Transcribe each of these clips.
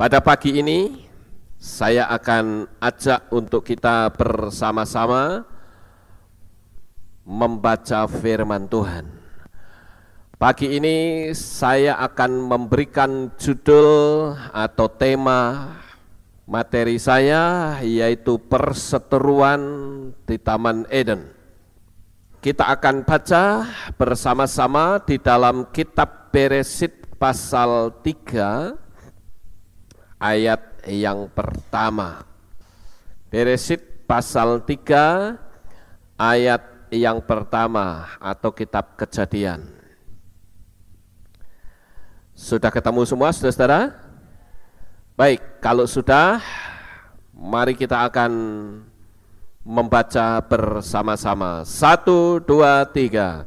Pada pagi ini saya akan ajak untuk kita bersama-sama membaca firman Tuhan. Pagi ini saya akan memberikan judul atau tema materi saya, yaitu perseteruan di Taman Eden. Kita akan baca bersama-sama di dalam kitab Beresyit pasal 3 ayat yang pertama. Beresyit pasal 3 ayat yang pertama atau kitab Kejadian. Sudah ketemu semua saudara-saudara? Baik, kalau sudah, mari kita akan membaca bersama-sama. 1, 2, 3.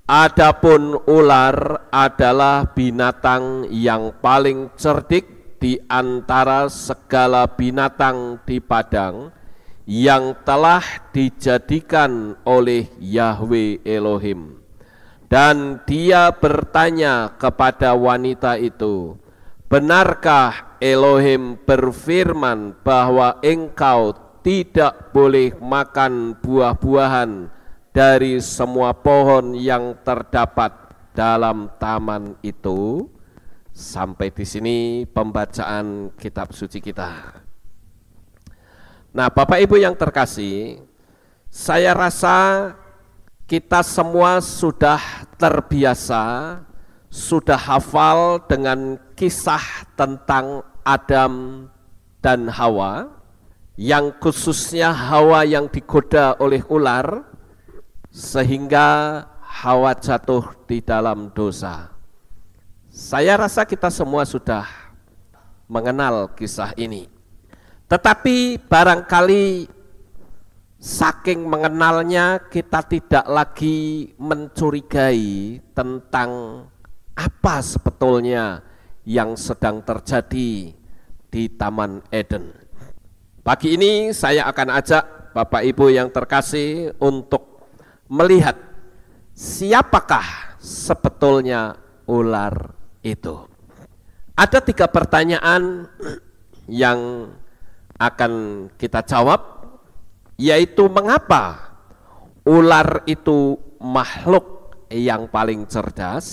Adapun ular adalah binatang yang paling cerdik di antara segala binatang di padang yang telah dijadikan oleh Yahwe Elohim. Dan dia bertanya kepada wanita itu, benarkah Elohim berfirman bahwa engkau tidak boleh makan buah-buahan dari semua pohon yang terdapat dalam taman itu? Sampai di sini pembacaan kitab suci kita. Nah, Bapak Ibu yang terkasih, saya rasa kita semua sudah terbiasa, sudah hafal dengan kisah tentang Adam dan Hawa, yang khususnya Hawa yang digoda oleh ular, sehingga Hawa jatuh di dalam dosa. Saya rasa kita semua sudah mengenal kisah ini. Tetapi barangkali saking mengenalnya kita tidak lagi mencurigai tentang apa sebetulnya yang sedang terjadi di Taman Eden. Pagi ini saya akan ajak Bapak Ibu yang terkasih untuk melihat siapakah sebetulnya ular itu. Ada 3 pertanyaan yang akan kita jawab, yaitu mengapa ular itu makhluk yang paling cerdas,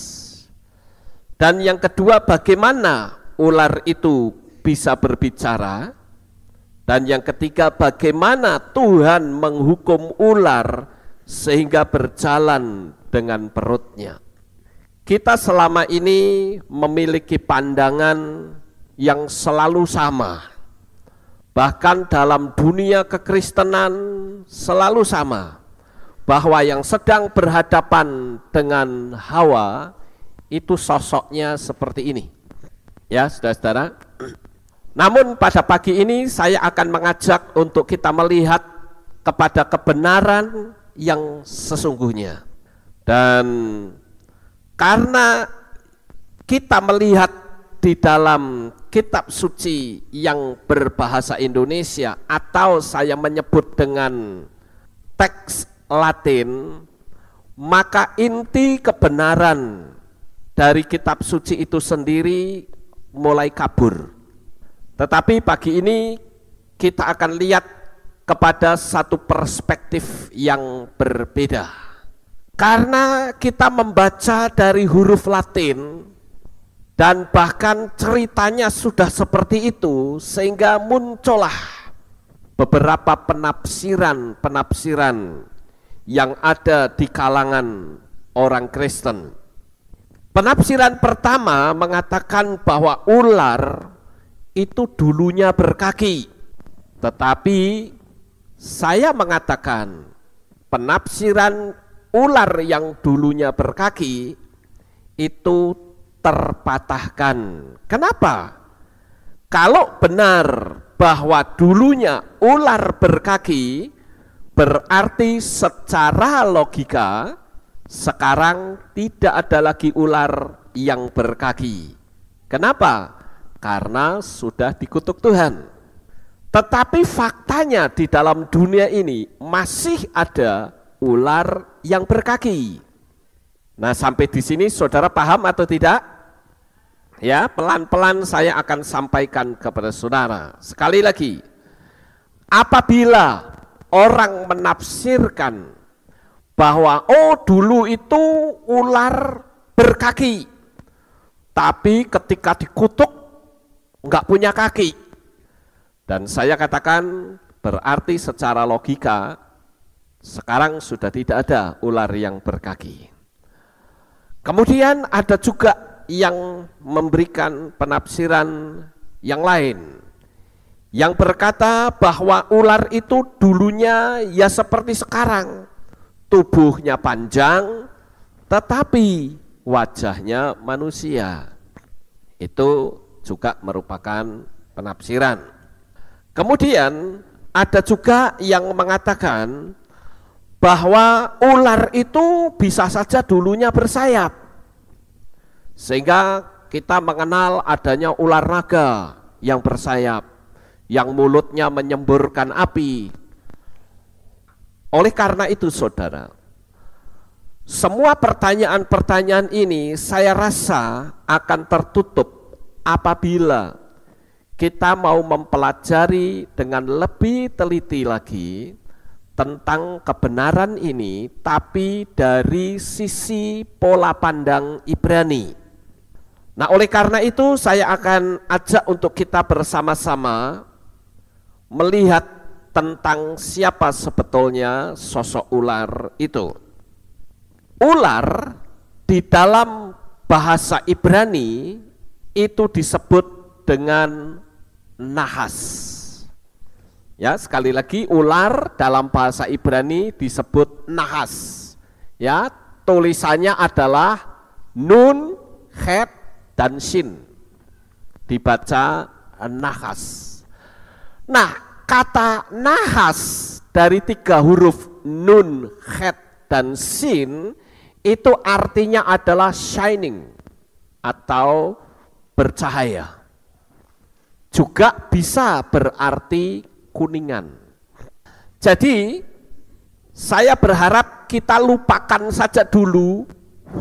dan yang kedua bagaimana ular itu bisa berbicara, dan yang ketiga bagaimana Tuhan menghukum ular sehingga berjalan dengan perutnya. Kita selama ini memiliki pandangan yang selalu sama. Bahkan dalam dunia kekristenan selalu sama, bahwa yang sedang berhadapan dengan Hawa itu sosoknya seperti ini. Ya, saudara-saudara. Namun pada pagi ini saya akan mengajak untuk kita melihat kepada kebenaran yang sesungguhnya. Dan karena kita melihat di dalam kitab suci yang berbahasa Indonesia, atau saya menyebut dengan teks Latin, maka inti kebenaran dari kitab suci itu sendiri mulai kabur. Tetapi pagi ini kita akan lihat kepada satu perspektif yang berbeda. Karena kita membaca dari huruf Latin, dan bahkan ceritanya sudah seperti itu, sehingga muncullah beberapa penafsiran yang ada di kalangan orang Kristen. Penafsiran pertama mengatakan bahwa ular itu dulunya berkaki, tetapi saya mengatakan penafsiran ular yang dulunya berkaki itu terpatahkan. Kenapa? Kalau benar bahwa dulunya ular berkaki, berarti secara logika sekarang tidak ada lagi ular yang berkaki. Kenapa? Karena sudah dikutuk Tuhan. Tetapi faktanya di dalam dunia ini masih ada ular yang berkaki. Nah, sampai di sini saudara paham atau tidak? Ya, pelan-pelan saya akan sampaikan kepada saudara. Sekali lagi, apabila orang menafsirkan bahwa oh dulu itu ular berkaki, tapi ketika dikutuk nggak punya kaki. Dan saya katakan berarti secara logika sekarang sudah tidak ada ular yang berkaki. Kemudian ada juga yang memberikan penafsiran yang lain, yang berkata bahwa ular itu dulunya ya seperti sekarang, tubuhnya panjang tetapi wajahnya manusia. Itu juga merupakan penafsiran. Kemudian ada juga yang mengatakan bahwa ular itu bisa saja dulunya bersayap, sehingga kita mengenal adanya ular naga yang bersayap, yang mulutnya menyemburkan api. Oleh karena itu saudara, semua pertanyaan-pertanyaan ini saya rasa akan tertutup apabila kita mau mempelajari dengan lebih teliti lagi tentang kebenaran ini, tapi dari sisi pola pandang Ibrani. Nah, oleh karena itu saya akan ajak untuk kita bersama-sama melihat tentang siapa sebetulnya sosok ular itu. Ular di dalam bahasa Ibrani itu disebut dengan nahas. Ya, sekali lagi ular dalam bahasa Ibrani disebut nahas. Ya, tulisannya adalah nun, het, dan shin, dibaca nahas. Nah, kata nahas dari 3 huruf nun, het, dan shin itu artinya adalah shining atau bercahaya. Juga bisa berarti kuningan. Jadi saya berharap kita lupakan saja dulu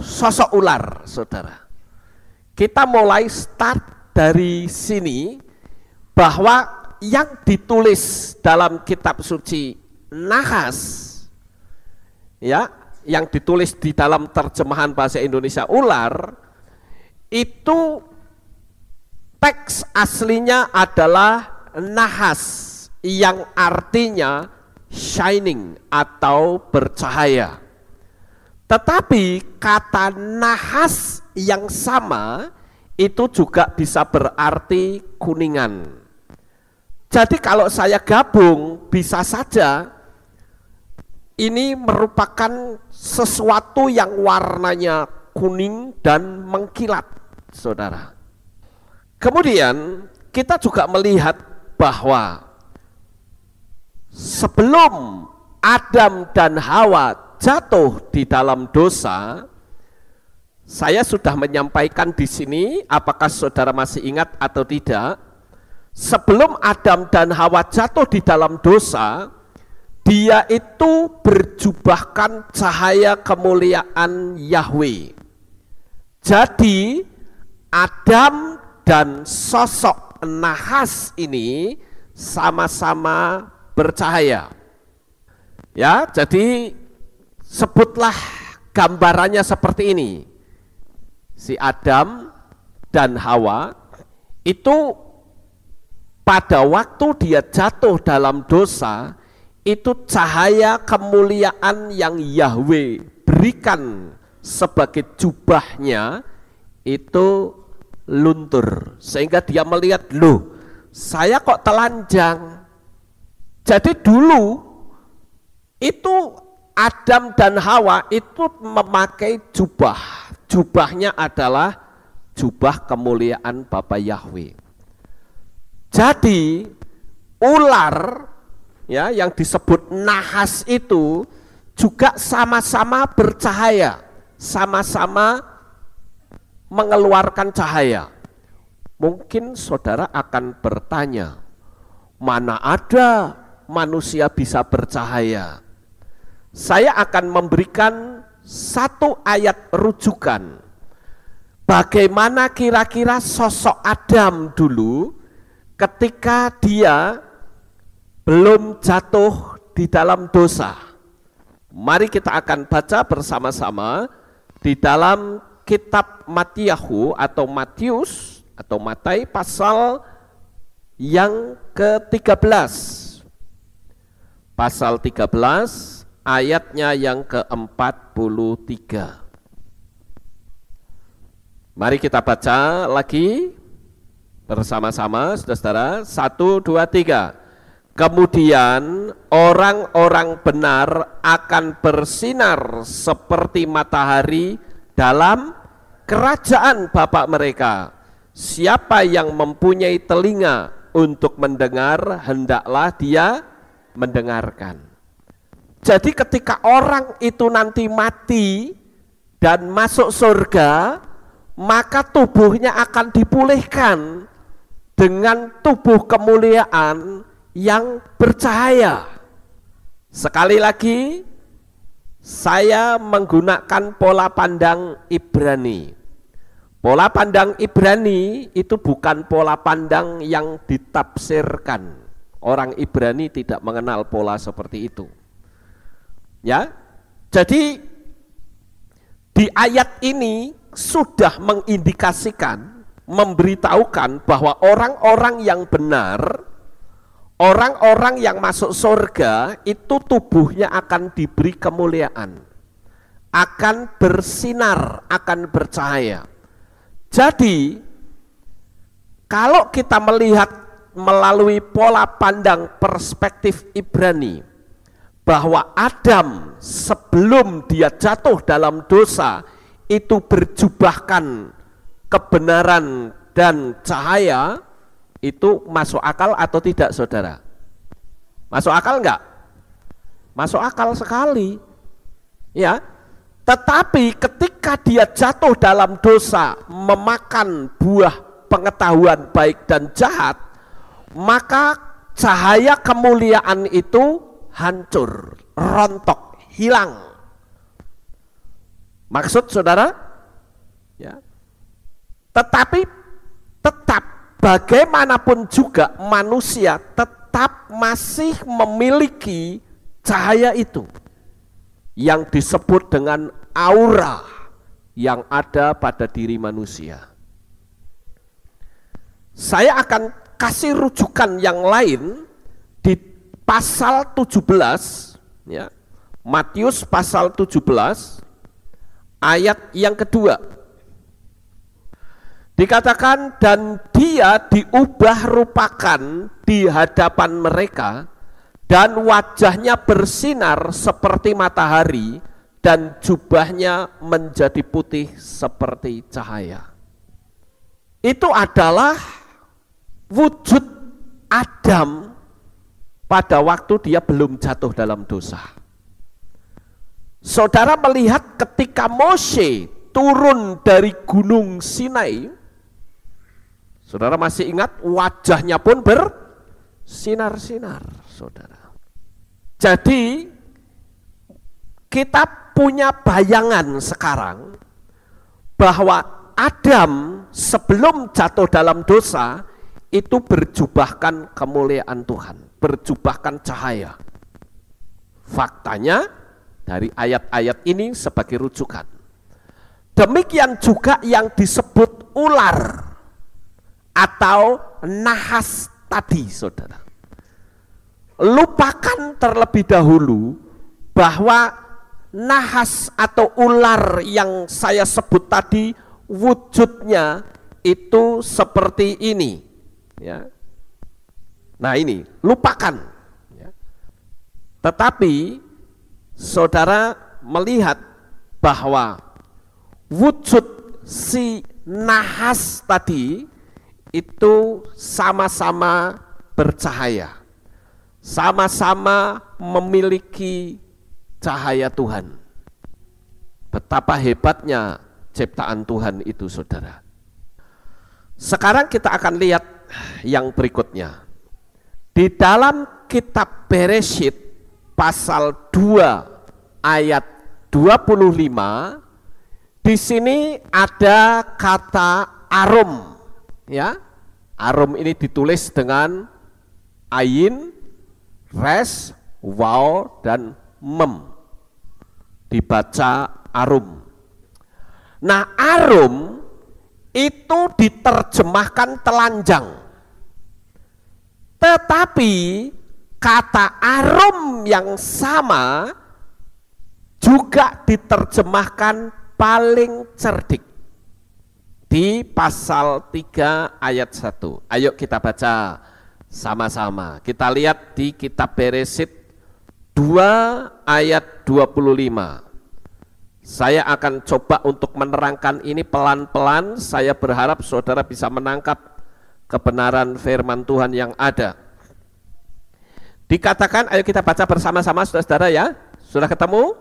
sosok ular, saudara. Kita mulai start dari sini bahwa yang ditulis dalam kitab suci nahas, ya, yang ditulis di dalam terjemahan bahasa Indonesia ular, itu teks aslinya adalah nahas yang artinya shining atau bercahaya. Tetapi kata nahas yang sama itu juga bisa berarti kuningan. Jadi kalau saya gabung bisa saja ini merupakan sesuatu yang warnanya kuning dan mengkilat, saudara. Kemudian kita juga melihat bahwa sebelum Adam dan Hawa jatuh di dalam dosa, saya sudah menyampaikan di sini, apakah saudara masih ingat atau tidak? Sebelum Adam dan Hawa jatuh di dalam dosa, dia itu berjubahkan cahaya kemuliaan Yahweh. Jadi Adam dan sosok nahas ini sama-sama bercahaya. Ya, jadi sebutlah gambarannya seperti ini. Si Adam dan Hawa itu pada waktu dia jatuh dalam dosa, itu cahaya kemuliaan yang Yahweh berikan sebagai jubahnya itu luntur, sehingga dia melihat, loh, saya kok telanjang. Jadi dulu itu Adam dan Hawa itu memakai jubah. Jubahnya adalah jubah kemuliaan Bapa Yahweh. Jadi ular, ya, yang disebut nahas itu juga sama-sama bercahaya, sama-sama mengeluarkan cahaya. Mungkin saudara akan bertanya, mana ada manusia bisa bercahaya? Saya akan memberikan satu ayat rujukan bagaimana kira-kira sosok Adam dulu ketika dia belum jatuh di dalam dosa. Mari kita akan baca bersama-sama di dalam kitab Matiyahu atau Matius atau Matai pasal yang ke-13. Pasal 13 ayatnya yang ke-43. Mari kita baca lagi bersama-sama, saudara-saudara. 1, 2, 3. Kemudian orang-orang benar akan bersinar seperti matahari dalam kerajaan Bapa mereka. Siapa yang mempunyai telinga untuk mendengar, hendaklah dia mendengarkan. Jadi ketika orang itu nanti mati dan masuk surga, maka tubuhnya akan dipulihkan dengan tubuh kemuliaan yang bercahaya. Sekali lagi, saya menggunakan pola pandang Ibrani. Pola pandang Ibrani itu bukan pola pandang yang ditafsirkan. Orang Ibrani tidak mengenal pola seperti itu. Ya, jadi di ayat ini sudah mengindikasikan, memberitahukan bahwa orang-orang yang benar, orang-orang yang masuk surga itu tubuhnya akan diberi kemuliaan, akan bersinar, akan bercahaya. Jadi kalau kita melihat melalui pola pandang perspektif Ibrani bahwa Adam sebelum dia jatuh dalam dosa itu berjubahkan kebenaran dan cahaya, itu masuk akal atau tidak, saudara? Masuk akal enggak? Masuk akal sekali, ya. Tetapi ketika dia jatuh dalam dosa, memakan buah pengetahuan baik dan jahat, maka cahaya kemuliaan itu hancur, rontok, hilang. Maksud saudara? Ya. Tetapi tetap bagaimanapun juga manusia tetap masih memiliki cahaya itu yang disebut dengan aura yang ada pada diri manusia. Saya akan kasih rujukan yang lain di pasal 17, ya, Matius pasal 17 ayat yang kedua. Dikatakan, dan dia diubah rupakan di hadapan mereka, dan wajahnya bersinar seperti matahari, dan jubahnya menjadi putih seperti cahaya. Itu adalah wujud Adam pada waktu dia belum jatuh dalam dosa. Saudara melihat ketika Mose turun dari gunung Sinai, saudara masih ingat wajahnya pun bersinar-sinar, saudara. Jadi kita punya bayangan sekarang bahwa Adam sebelum jatuh dalam dosa itu berjubahkan kemuliaan Tuhan, berjubahkan cahaya. Faktanya dari ayat-ayat ini sebagai rujukan. Demikian juga yang disebut ular atau nahas tadi, saudara. Lupakan terlebih dahulu bahwa nahas atau ular yang saya sebut tadi wujudnya itu seperti ini, ya. Nah ini lupakan, ya. Tetapi saudara melihat bahwa wujud si nahas tadi itu sama-sama bercahaya, sama-sama memiliki cahaya Tuhan. Betapa hebatnya ciptaan Tuhan itu, saudara. Sekarang kita akan lihat yang berikutnya. Di dalam kitab Bereshit pasal 2 ayat 25 Di sini ada kata arum, ya. Arum ini ditulis dengan ayin, res, waw, dan mem. Dibaca arum. Nah, arum itu diterjemahkan telanjang. Tetapi kata arum yang sama juga diterjemahkan paling cerdik di pasal 3 ayat 1. Ayo kita baca sama-sama. Kita lihat di kitab Beresit 2 ayat 25. Saya akan coba untuk menerangkan ini pelan-pelan. Saya berharap saudara bisa menangkap kebenaran firman Tuhan yang ada. Dikatakan, ayo kita baca bersama-sama saudara-saudara ya. Sudah ketemu?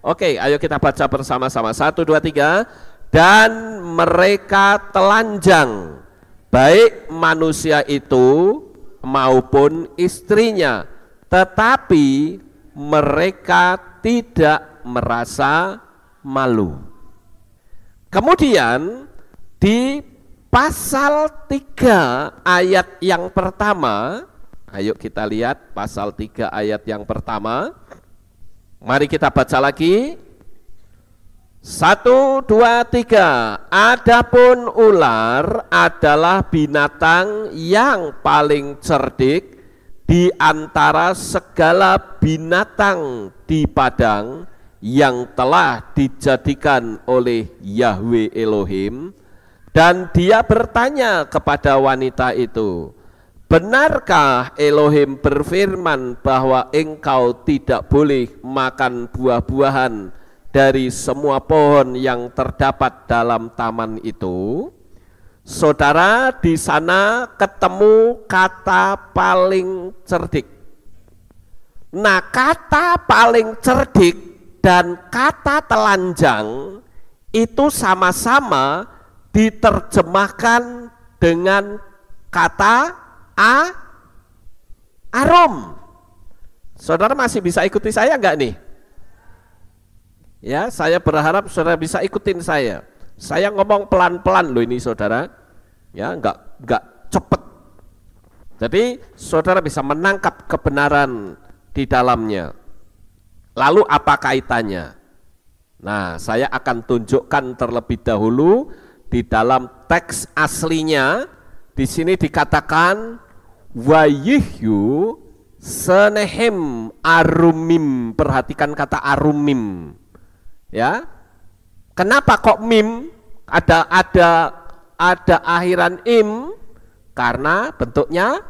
Oke, ayo kita baca bersama-sama. 1, 2, 3. Dan mereka telanjang, baik manusia itu maupun istrinya, tetapi mereka tidak merasa malu. Kemudian di pasal 3 ayat yang pertama, ayo kita lihat pasal 3 ayat yang pertama. Mari kita baca lagi. 1, 2, 3. Adapun ular adalah binatang yang paling cerdik di antara segala binatang di padang yang telah dijadikan oleh Yahweh Elohim. Dan dia bertanya kepada wanita itu, benarkah Elohim berfirman bahwa engkau tidak boleh makan buah-buahan dari semua pohon yang terdapat dalam taman itu? Saudara, di sana ketemu kata paling cerdik. Nah, kata paling cerdik dan kata telanjang itu sama-sama diterjemahkan dengan kata arum. Saudara masih bisa ikuti saya enggak nih? Ya, saya berharap saudara bisa ikutin saya. Saya ngomong pelan-pelan loh ini saudara. Ya, enggak cepet. Jadi saudara bisa menangkap kebenaran di dalamnya. Lalu apa kaitannya? Nah, saya akan tunjukkan terlebih dahulu di dalam teks aslinya. Di sini dikatakan wayihyu senehem arumim. Perhatikan kata arumim. Ya, kenapa kok mim? Ada akhiran im karena bentuknya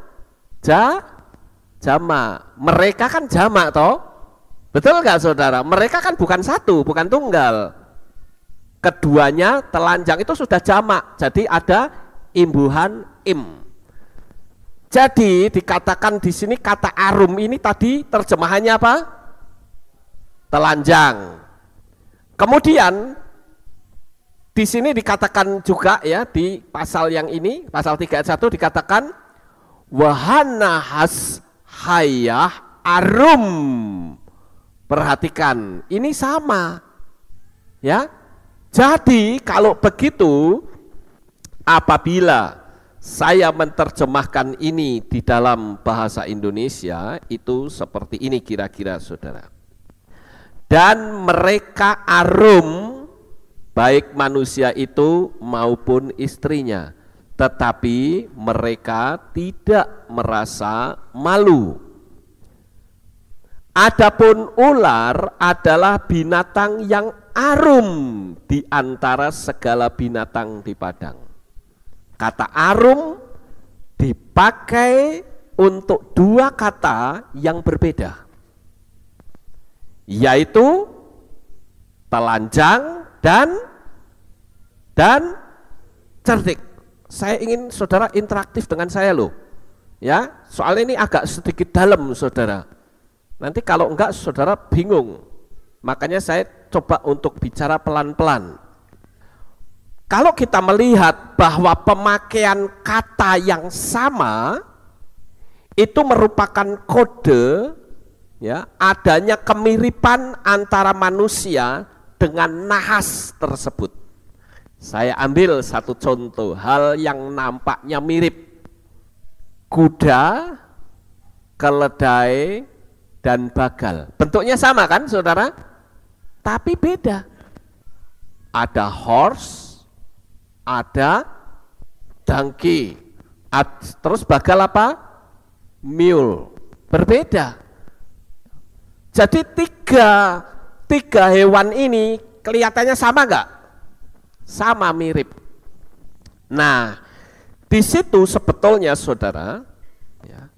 jamak. Mereka kan jamak toh, betul nggak saudara? Mereka kan bukan satu, bukan tunggal. Keduanya telanjang itu sudah jamak, jadi ada imbuhan im. Jadi dikatakan di sini kata arum ini tadi terjemahannya apa? Telanjang. Kemudian di sini dikatakan juga ya di pasal yang ini, pasal 3 ayat 1 dikatakan wahana has hayah arum. Perhatikan, ini sama. Ya. Jadi kalau begitu apabila saya menerjemahkan ini di dalam bahasa Indonesia itu seperti ini kira-kira saudara. Dan mereka arum baik manusia itu maupun istrinya, tetapi mereka tidak merasa malu. Adapun ular adalah binatang yang arum di antara segala binatang di padang. Kata arum dipakai untuk dua kata yang berbeda, yaitu telanjang dan cerdik. Saya ingin saudara interaktif dengan saya loh. Ya, soalnya ini agak sedikit dalam saudara. Nanti kalau enggak saudara bingung. Makanya saya coba untuk bicara pelan-pelan. Kalau kita melihat bahwa pemakaian kata yang sama itu merupakan kode ya, adanya kemiripan antara manusia dengan nahas tersebut. Saya ambil satu contoh hal yang nampaknya mirip. Kuda, keledai, dan bagal. Bentuknya sama kan saudara? Tapi beda. Ada horse, ada donkey. Terus bagal apa? Mule. Berbeda. Jadi tiga hewan ini kelihatannya sama enggak? Sama, mirip. Nah, di situ sebetulnya saudara, ya,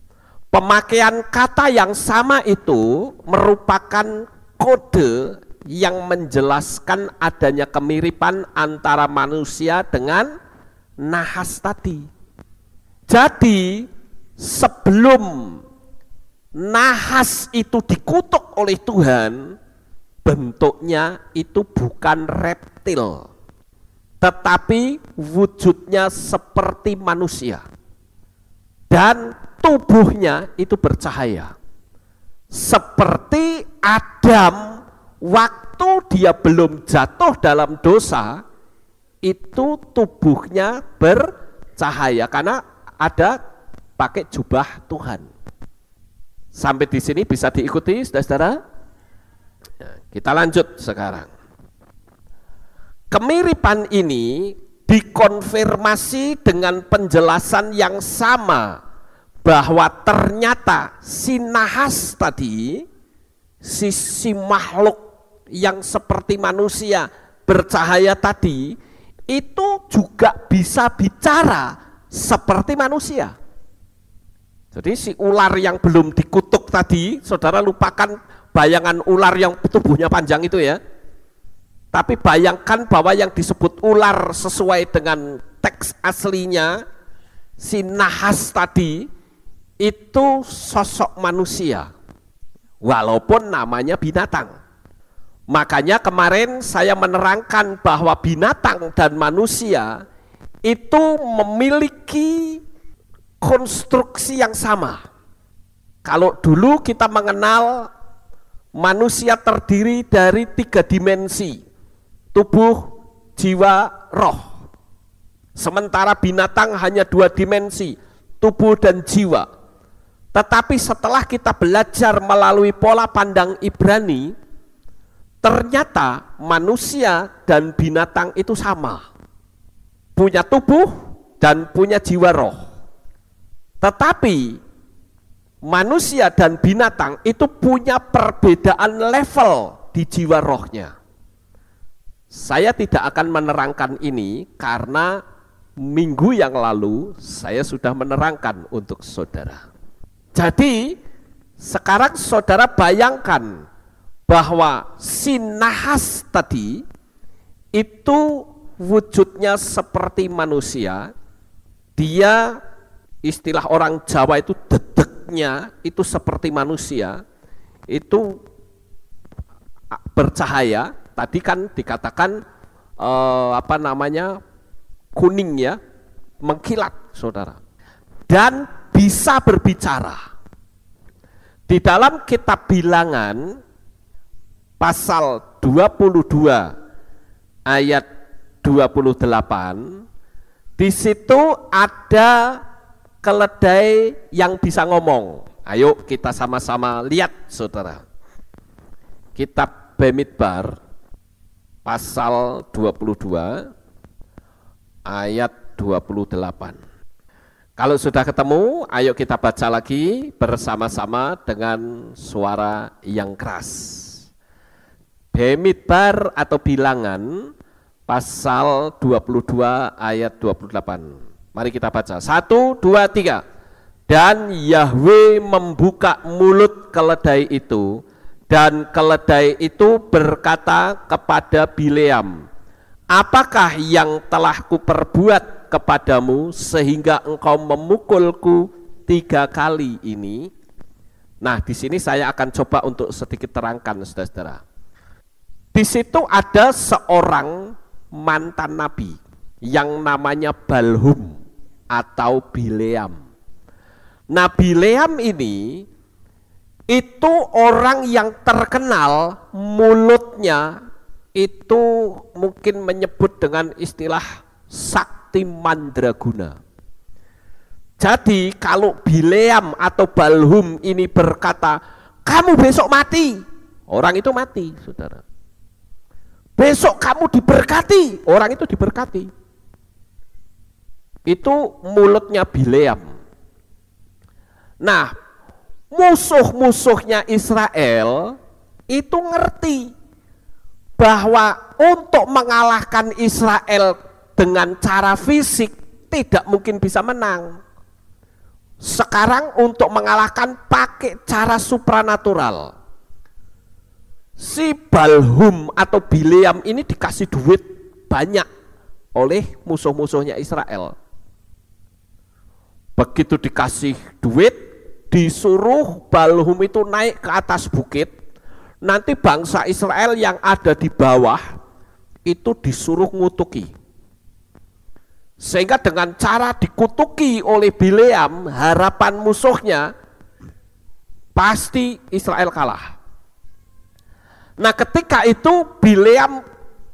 pemakaian kata yang sama itu merupakan kode yang menjelaskan adanya kemiripan antara manusia dengan nahas tadi. Jadi sebelum nahas itu dikutuk oleh Tuhan, bentuknya itu bukan reptil, tetapi wujudnya seperti manusia. Dan tubuhnya itu bercahaya. Seperti Adam waktu dia belum jatuh dalam dosa, itu tubuhnya bercahaya karena ada pakai jubah Tuhan. Sampai di sini bisa diikuti saudara-saudara? Kita lanjut sekarang. Kemiripan ini dikonfirmasi dengan penjelasan yang sama bahwa ternyata si nahas tadi, si makhluk yang seperti manusia bercahaya tadi, itu juga bisa bicara seperti manusia. Jadi si ular yang belum dikutuk tadi, saudara lupakan bayangan ular yang tubuhnya panjang itu ya. Tapi bayangkan bahwa yang disebut ular sesuai dengan teks aslinya, si nahas tadi, itu sosok manusia. Walaupun namanya binatang. Makanya kemarin saya menerangkan bahwa binatang dan manusia itu memiliki konstruksi yang sama. Kalau dulu kita mengenal manusia terdiri dari 3 dimensi, tubuh, jiwa, roh. Sementara binatang hanya 2 dimensi, tubuh dan jiwa. Tetapi setelah kita belajar melalui pola pandang Ibrani, ternyata manusia dan binatang itu sama. Punya tubuh dan punya jiwa roh. Tetapi manusia dan binatang itu punya perbedaan level di jiwa rohnya. Saya tidak akan menerangkan ini karena minggu yang lalu saya sudah menerangkan untuk saudara. Jadi sekarang saudara bayangkan bahwa si nahas tadi itu wujudnya seperti manusia. Dia, istilah orang Jawa itu dedeknya itu seperti manusia, itu bercahaya. Tadi kan dikatakan kuning ya, mengkilat saudara, dan bisa berbicara. Di dalam kitab Bilangan pasal 22 ayat 28, di situ ada keledai yang bisa ngomong. Ayo kita sama-sama lihat saudara. Kitab Bamidbar pasal 22 ayat 28. Kalau sudah ketemu, ayo kita baca lagi bersama-sama dengan suara yang keras. Bamidbar atau Bilangan pasal 22 ayat 28. Mari kita baca. 1, 2, 3. Dan Yahwe membuka mulut keledai itu, dan keledai itu berkata kepada Bileam, apakah yang telah kuperbuat kepadamu sehingga engkau memukulku 3 kali ini? Nah, di sini saya akan coba untuk sedikit terangkan saudara-saudara. Di situ ada seorang mantan nabi yang namanya Balhum atau Bileam. Nah, Bileam ini itu orang yang terkenal mulutnya itu mungkin menyebut dengan istilah sakti mandraguna. Jadi kalau Bileam atau Balhum ini berkata, kamu besok mati, orang itu mati, saudara. Besok kamu diberkati, orang itu diberkati. Itu mulutnya Bileam. Nah, musuh-musuhnya Israel itu ngerti bahwa untuk mengalahkan Israel dengan cara fisik tidak mungkin bisa menang. Sekarang untuk mengalahkan pakai cara supranatural. Si Balhum atau Bileam ini dikasih duit banyak oleh musuh-musuhnya Israel. Begitu dikasih duit, disuruh Balhum itu naik ke atas bukit. Nanti bangsa Israel yang ada di bawah itu disuruh ngutuki. Sehingga dengan cara dikutuki oleh Bileam, harapan musuhnya pasti Israel kalah. Nah, ketika itu Bileam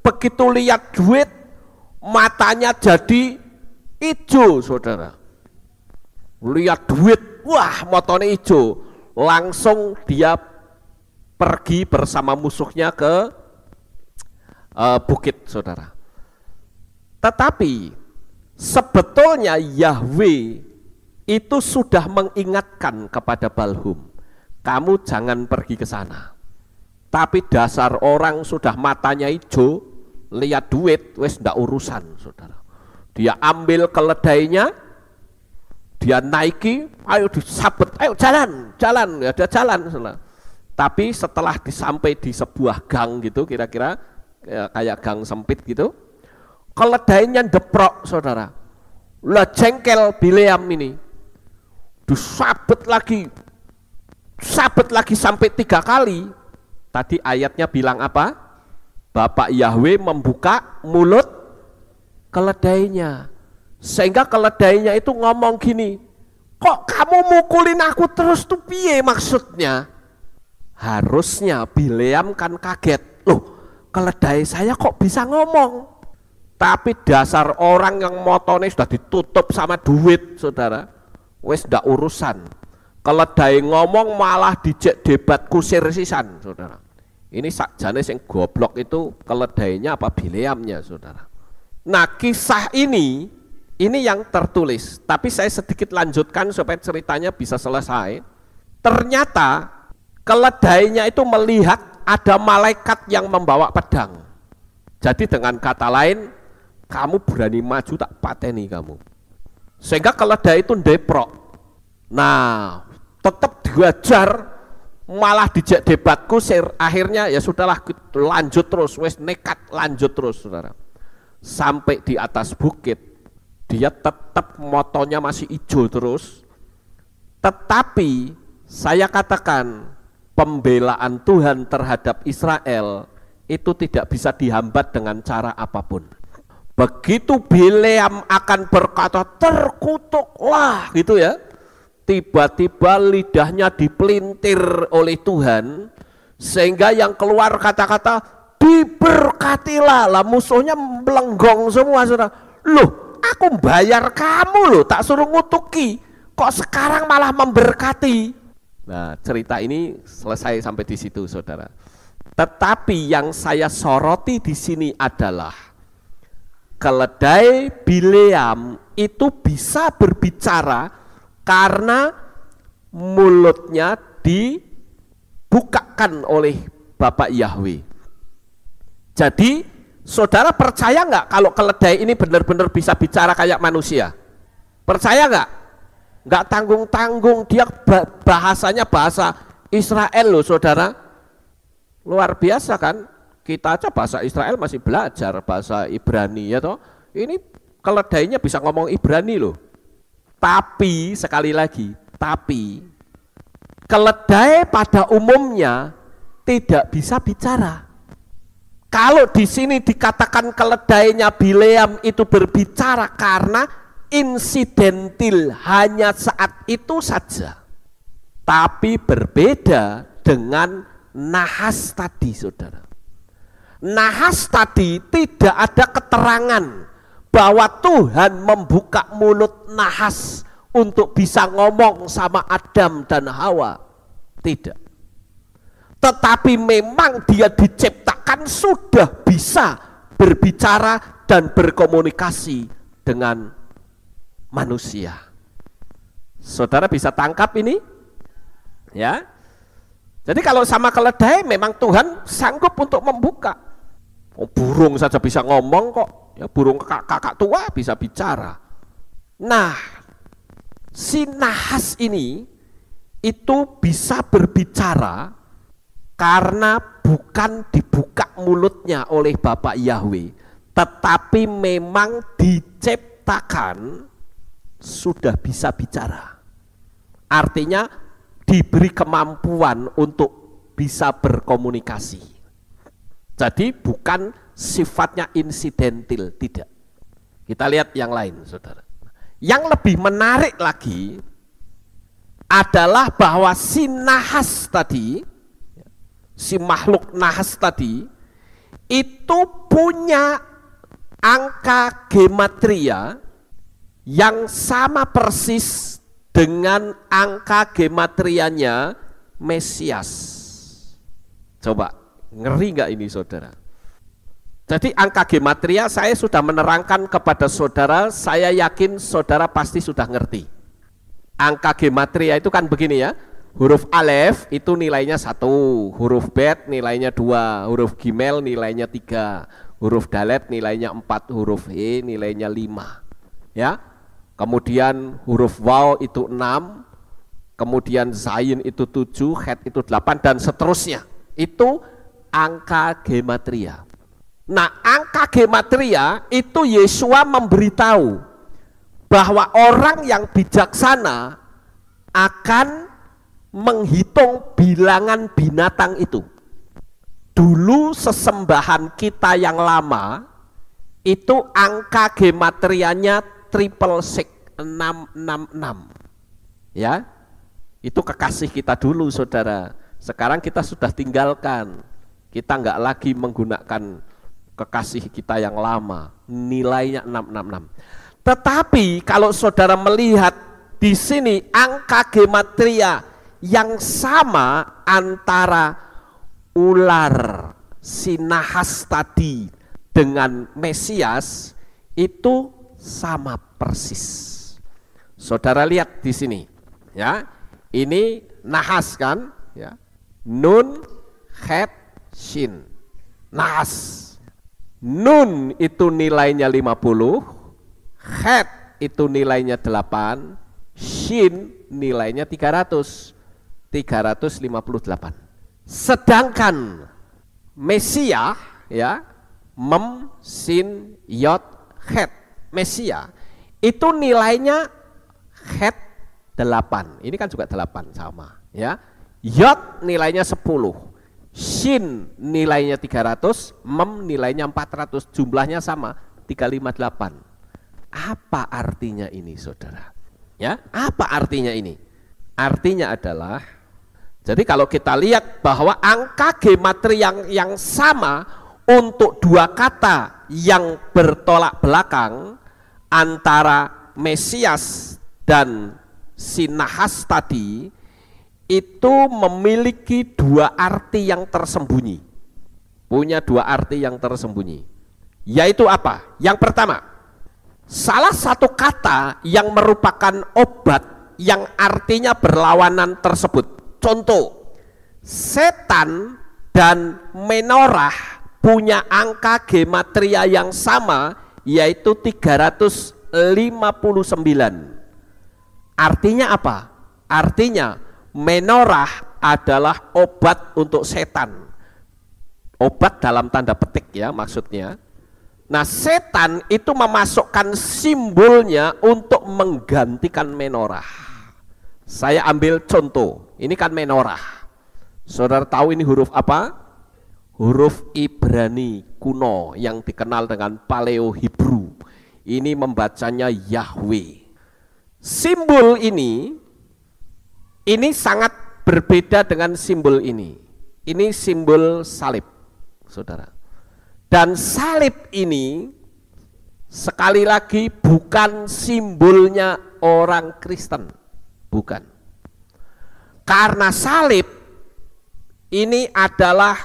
begitu lihat duit, matanya jadi hijau, saudara. Lihat duit, wah matanya hijau. Langsung dia pergi bersama musuhnya ke bukit, saudara. Tetapi sebetulnya Yahweh itu sudah mengingatkan kepada Balhum, kamu jangan pergi ke sana. Tapi dasar orang sudah matanya hijau, lihat duit, wes ndak urusan, saudara. Dia ambil keledainya, dia naiki, ayo disabet, ayo jalan, ya dia jalan, saudara. Tapi setelah sampai di sebuah gang gitu, kira-kira kayak gang sempit gitu, keledainya deprok, saudara. Lah jengkel Bileam ini, disabet lagi sampai 3 kali. Tadi ayatnya bilang apa? Bapak Yahweh membuka mulut keledainya, sehingga keledainya itu ngomong gini, kok kamu mukulin aku terus tuh piye maksudnya? Harusnya Bileam kan kaget, loh keledai saya kok bisa ngomong? Tapi dasar orang yang motornya sudah ditutup sama duit, saudara, wes ndak urusan. Keledai ngomong malah dijek debat kusir sisan, saudara. Ini sakjane yang goblok itu keledainya apa Bileamnya, saudara. Nah, kisah ini yang tertulis, tapi saya sedikit lanjutkan supaya ceritanya bisa selesai. Ternyata keledainya itu melihat ada malaikat yang membawa pedang. Jadi dengan kata lain, kamu berani maju tak pateni kamu. Sehingga keledai itu ndeprok. Nah, tetap diajar, malah dijak debat kusir. Akhirnya ya sudahlah, lanjut terus, wes nekat lanjut terus, saudara. Sampai di atas bukit, dia tetap motonya masih hijau terus. Tetapi saya katakan pembelaan Tuhan terhadap Israel itu tidak bisa dihambat dengan cara apapun. Begitu Bileam akan berkata terkutuklah gitu ya, tiba-tiba lidahnya dipelintir oleh Tuhan sehingga yang keluar kata-kata diberkatilah. Lah musuhnya melenggong semua, saudara. Loh, aku bayar kamu loh, tak suruh ngutuki, kok sekarang malah memberkati. Nah, cerita ini selesai sampai di situ, saudara. Tetapi yang saya soroti di sini adalah keledai Bileam itu bisa berbicara karena mulutnya dibukakan oleh Bapak Yahweh. Jadi saudara percaya nggak kalau keledai ini benar-benar bisa bicara kayak manusia? Percaya nggak? Nggak tanggung-tanggung, dia bahasanya bahasa Israel loh, saudara. Luar biasa kan? Kita aja bahasa Israel masih belajar bahasa Ibrani ya toh. Ini keledainya bisa ngomong Ibrani loh. Tapi sekali lagi, tapi keledai pada umumnya tidak bisa bicara. Kalau di sini dikatakan keledainya Bileam itu berbicara karena insidentil, hanya saat itu saja. Tapi berbeda dengan Nahas tadi, saudara. Nahas tadi tidak ada keterangan bahwa Tuhan membuka mulut nahas untuk bisa ngomong sama Adam dan Hawa. Tidak. Tetapi memang dia diciptakan sudah bisa berbicara dan berkomunikasi dengan manusia. Saudara bisa tangkap ini? Ya. Jadi kalau sama keledai memang Tuhan sanggup untuk membuka. Oh, burung saja bisa ngomong kok. Ya, burung kakak tua bisa bicara. Nah, si nahas ini itu bisa berbicara karena bukan dibuka mulutnya oleh Bapak Yahweh, tetapi memang diciptakan sudah bisa bicara. Artinya diberi kemampuan untuk bisa berkomunikasi. Jadi bukan sifatnya insidentil, tidak. Kita lihat yang lain, saudara. Yang lebih menarik lagi adalah bahwa si nahas tadi, si makhluk nahas tadi, itu punya angka gematria yang sama persis dengan angka gematrianya Mesias. Coba, ngeri nggak ini saudara? Jadi angka gematria saya sudah menerangkan kepada saudara, saya yakin saudara pasti sudah ngerti. Angka gematria itu kan begini ya, huruf alef itu nilainya 1, huruf bet nilainya 2, huruf gimel nilainya 3, huruf dalet nilainya 4, huruf he nilainya 5. Ya. Kemudian huruf waw itu 6, kemudian zayin itu 7, het itu 8 dan seterusnya. Itu angka gematria. Nah, angka gematria itu Yesua memberitahu bahwa orang yang bijaksana akan menghitung bilangan binatang itu. Dulu sesembahan kita yang lama itu angka gematrianya 666. Ya. Itu kekasih kita dulu saudara. Sekarang kita sudah tinggalkan. Kita enggak lagi menggunakan kekasih kita yang lama, nilainya 666. Tetapi kalau saudara melihat di sini angka gematria yang sama antara ular si nahas tadi dengan Mesias itu sama persis. Saudara lihat di sini, ya. Ini nahas kan, ya. Nun, het, shin. Nahas. Nun itu nilainya 50, het itu nilainya 8, shin nilainya 300, 358. Sedangkan Mesia, ya, mem, sin, yot, het, Mesia itu nilainya het 8. Ini kan juga 8 sama, ya. Yot nilainya 10. Shin nilainya 300, mem nilainya 400, jumlahnya sama 358. Apa artinya ini saudara? Ya, apa artinya ini? Artinya adalah, jadi kalau kita lihat bahwa angka gematria yang sama untuk dua kata yang bertolak belakang antara Mesias dan si nahas tadi, itu memiliki dua arti yang tersembunyi. Punya dua arti yang tersembunyi. Yaitu apa? Yang pertama, salah satu kata yang merupakan obat yang artinya berlawanan tersebut. Contoh, setan dan menorah punya angka gematria yang sama, yaitu 359. Artinya apa? Artinya menorah adalah obat untuk setan. Obat dalam tanda petik ya maksudnya. Nah, setan itu memasukkan simbolnya untuk menggantikan menorah. Saya ambil contoh. Ini kan menorah. Saudara tahu ini huruf apa? Huruf Ibrani kuno yang dikenal dengan Paleo Hebrew. Ini membacanya Yahweh. Simbol ini sangat berbeda dengan simbol ini. Ini simbol salib, saudara. Dan salib ini sekali lagi bukan simbolnya orang Kristen, bukan. Karena salib ini adalah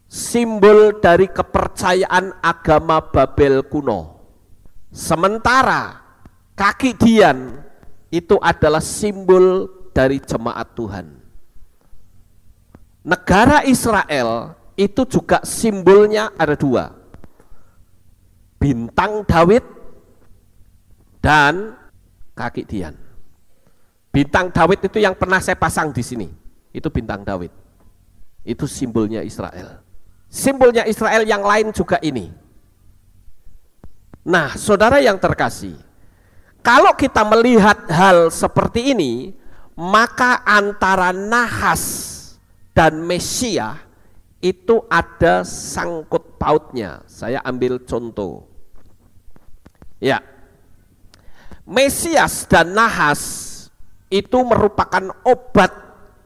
simbol dari kepercayaan agama Babel kuno. Sementara kaki Dian itu adalah simbol dari jemaat Tuhan. Negara Israel itu juga simbolnya ada dua, bintang Daud dan kaki Dian. Bintang Daud itu yang pernah saya pasang di sini, itu bintang Daud. Itu simbolnya Israel. Simbolnya Israel yang lain juga ini. Nah, saudara yang terkasih, kalau kita melihat hal seperti ini, maka antara Nahas dan Mesia itu ada sangkut pautnya. Saya ambil contoh. Ya, Mesias dan Nahas itu merupakan obat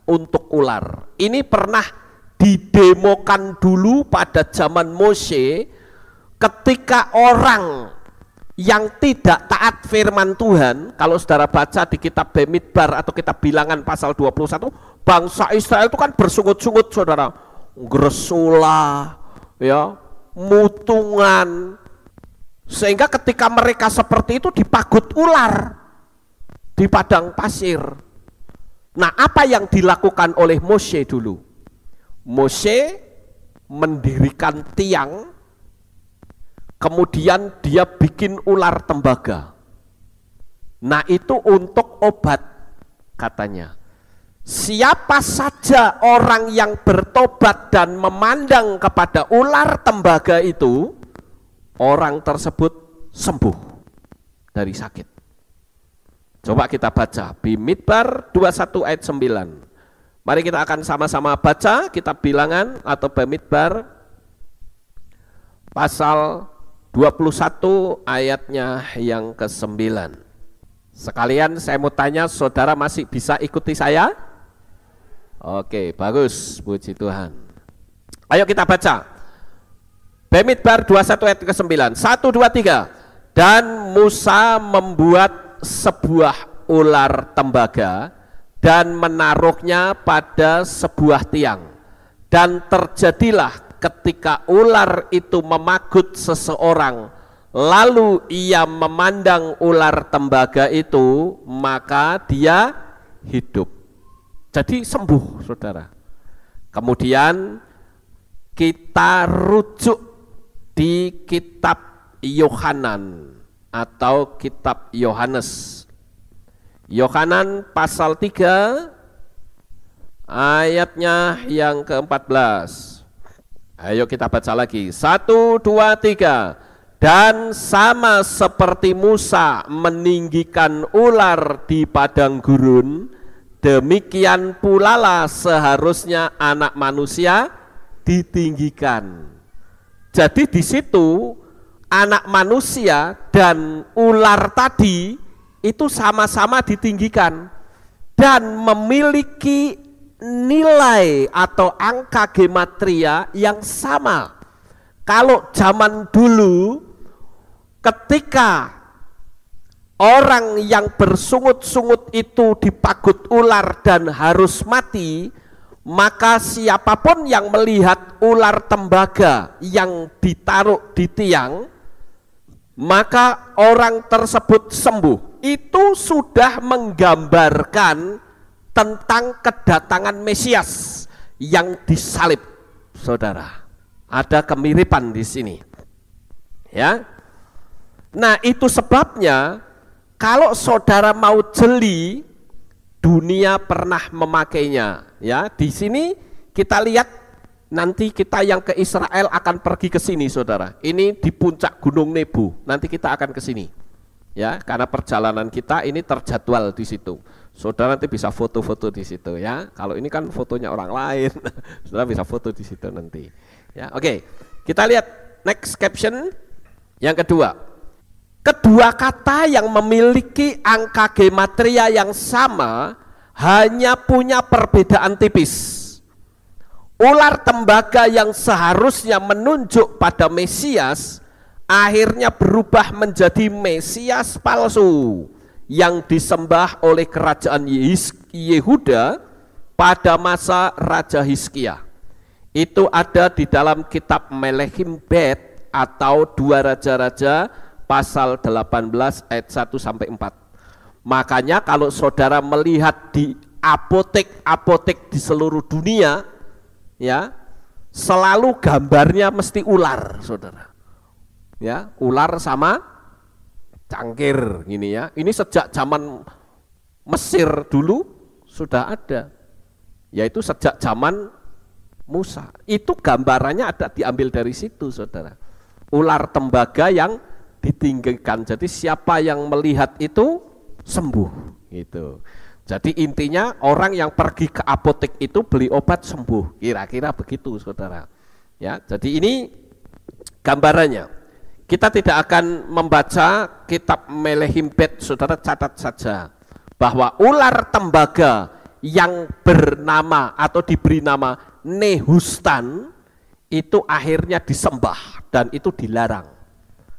untuk ular. Ini pernah didemokan dulu pada zaman Mose, ketika orang yang tidak taat firman Tuhan. Kalau saudara baca di kitab Bemidbar atau kitab Bilangan pasal 21, bangsa Israel itu kan bersungut-sungut, saudara, gresula, ya, mutungan, sehingga ketika mereka seperti itu dipagut ular di padang pasir. Nah, apa yang dilakukan oleh Mose dulu? Mose mendirikan tiang, kemudian dia bikin ular tembaga. Nah, itu untuk obat katanya. Siapa saja orang yang bertobat dan memandang kepada ular tembaga itu, orang tersebut sembuh dari sakit. Coba kita baca Bemidbar 21 ayat 9. Mari kita akan sama-sama baca kitab Bilangan atau Bemidbar pasal 21 ayatnya yang ke-9. Sekalian saya mau tanya, saudara masih bisa ikuti saya? Oke, bagus, puji Tuhan. Ayo kita baca Bemidbar 21 ayat ke-9. 1, 2, 3. Dan Musa membuat sebuah ular tembaga dan menaruhnya pada sebuah tiang. Dan terjadilah ketika ular itu memagut seseorang, lalu ia memandang ular tembaga itu, maka dia hidup. Jadi sembuh, saudara. Kemudian kita rujuk di kitab Yohanan atau kitab Yohanes. Yohanan pasal 3 ayatnya yang ke-14. Ayo kita baca lagi. 1, 2, 3. Dan sama seperti Musa meninggikan ular di padang gurun, demikian pula lah seharusnya anak manusia ditinggikan. Jadi di situ anak manusia dan ular tadi itu sama-sama ditinggikan dan memiliki nilai atau angka gematria yang sama. Kalau zaman dulu ketika orang yang bersungut-sungut itu dipagut ular dan harus mati, maka siapapun yang melihat ular tembaga yang ditaruh di tiang, maka orang tersebut sembuh. Itu sudah menggambarkan tentang kedatangan Mesias yang disalib, saudara. Ada kemiripan di sini, ya. Nah, itu sebabnya kalau saudara mau jeli, dunia pernah memakainya, ya. Di sini kita lihat, nanti kita yang ke Israel akan pergi ke sini, saudara. Ini di puncak Gunung Nebo. Nanti kita akan ke sini, ya. Karena perjalanan kita ini terjadwal di situ. Saudara nanti bisa foto-foto di situ, ya. Kalau ini kan fotonya orang lain, saudara bisa foto di situ nanti. Ya, oke. Kita lihat next caption yang kedua. Kedua kata yang memiliki angka gematria yang sama hanya punya perbedaan tipis. ular tembaga yang seharusnya menunjuk pada Mesias akhirnya berubah menjadi Mesias palsu yang disembah oleh kerajaan Yehuda pada masa Raja Hizkia. Itu ada di dalam kitab Melechim Bet atau Dua Raja-Raja pasal 18 ayat 1 sampai 4. Makanya kalau saudara melihat di apotek-apotek di seluruh dunia, ya, selalu gambarnya mesti ular, saudara. Ya, ular sama cangkir gini ya. Ini sejak zaman Mesir dulu sudah ada. Yaitu sejak zaman Musa. Itu gambarannya ada diambil dari situ, saudara. Ular tembaga yang ditinggikan. Jadi siapa yang melihat itu sembuh gitu. Jadi intinya orang yang pergi ke apotek itu beli obat sembuh. Kira-kira begitu, saudara. Ya, jadi ini gambarannya. Kita tidak akan membaca kitab Melechim Bet, saudara catat saja bahwa ular tembaga yang bernama atau diberi nama Nehustan itu akhirnya disembah dan itu dilarang.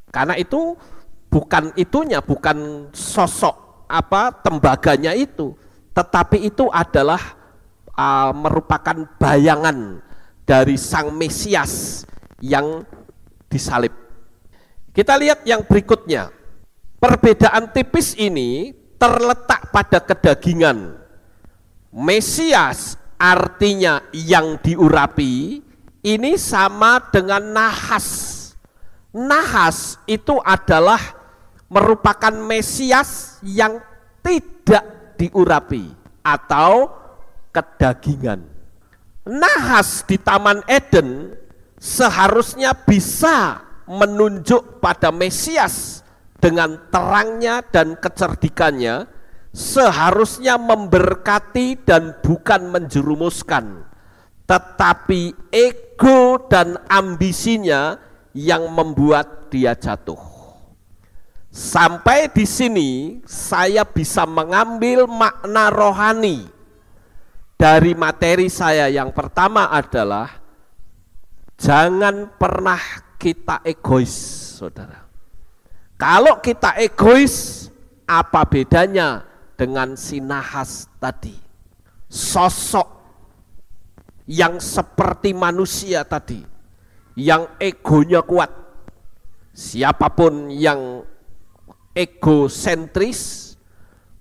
Karena itu bukan itunya, bukan sosok tembaganya itu, tetapi itu adalah merupakan bayangan dari Sang Mesias yang disalib. Kita lihat yang berikutnya. Perbedaan tipis ini terletak pada kedagingan. Mesias artinya yang diurapi, ini sama dengan nahas. Nahas itu adalah merupakan Mesias yang tidak diurapi atau kedagingan. Nahas di Taman Eden seharusnya bisa menunjuk pada Mesias dengan terangnya dan kecerdikannya, seharusnya memberkati dan bukan menjerumuskan, tetapi ego dan ambisinya yang membuat dia jatuh. Sampai di sini saya bisa mengambil makna rohani dari materi saya. Yang pertama adalah jangan pernah kita egois, saudara. Kalau kita egois, apa bedanya dengan si nahas tadi? Sosok yang seperti manusia tadi, yang egonya kuat. Siapapun yang egosentris,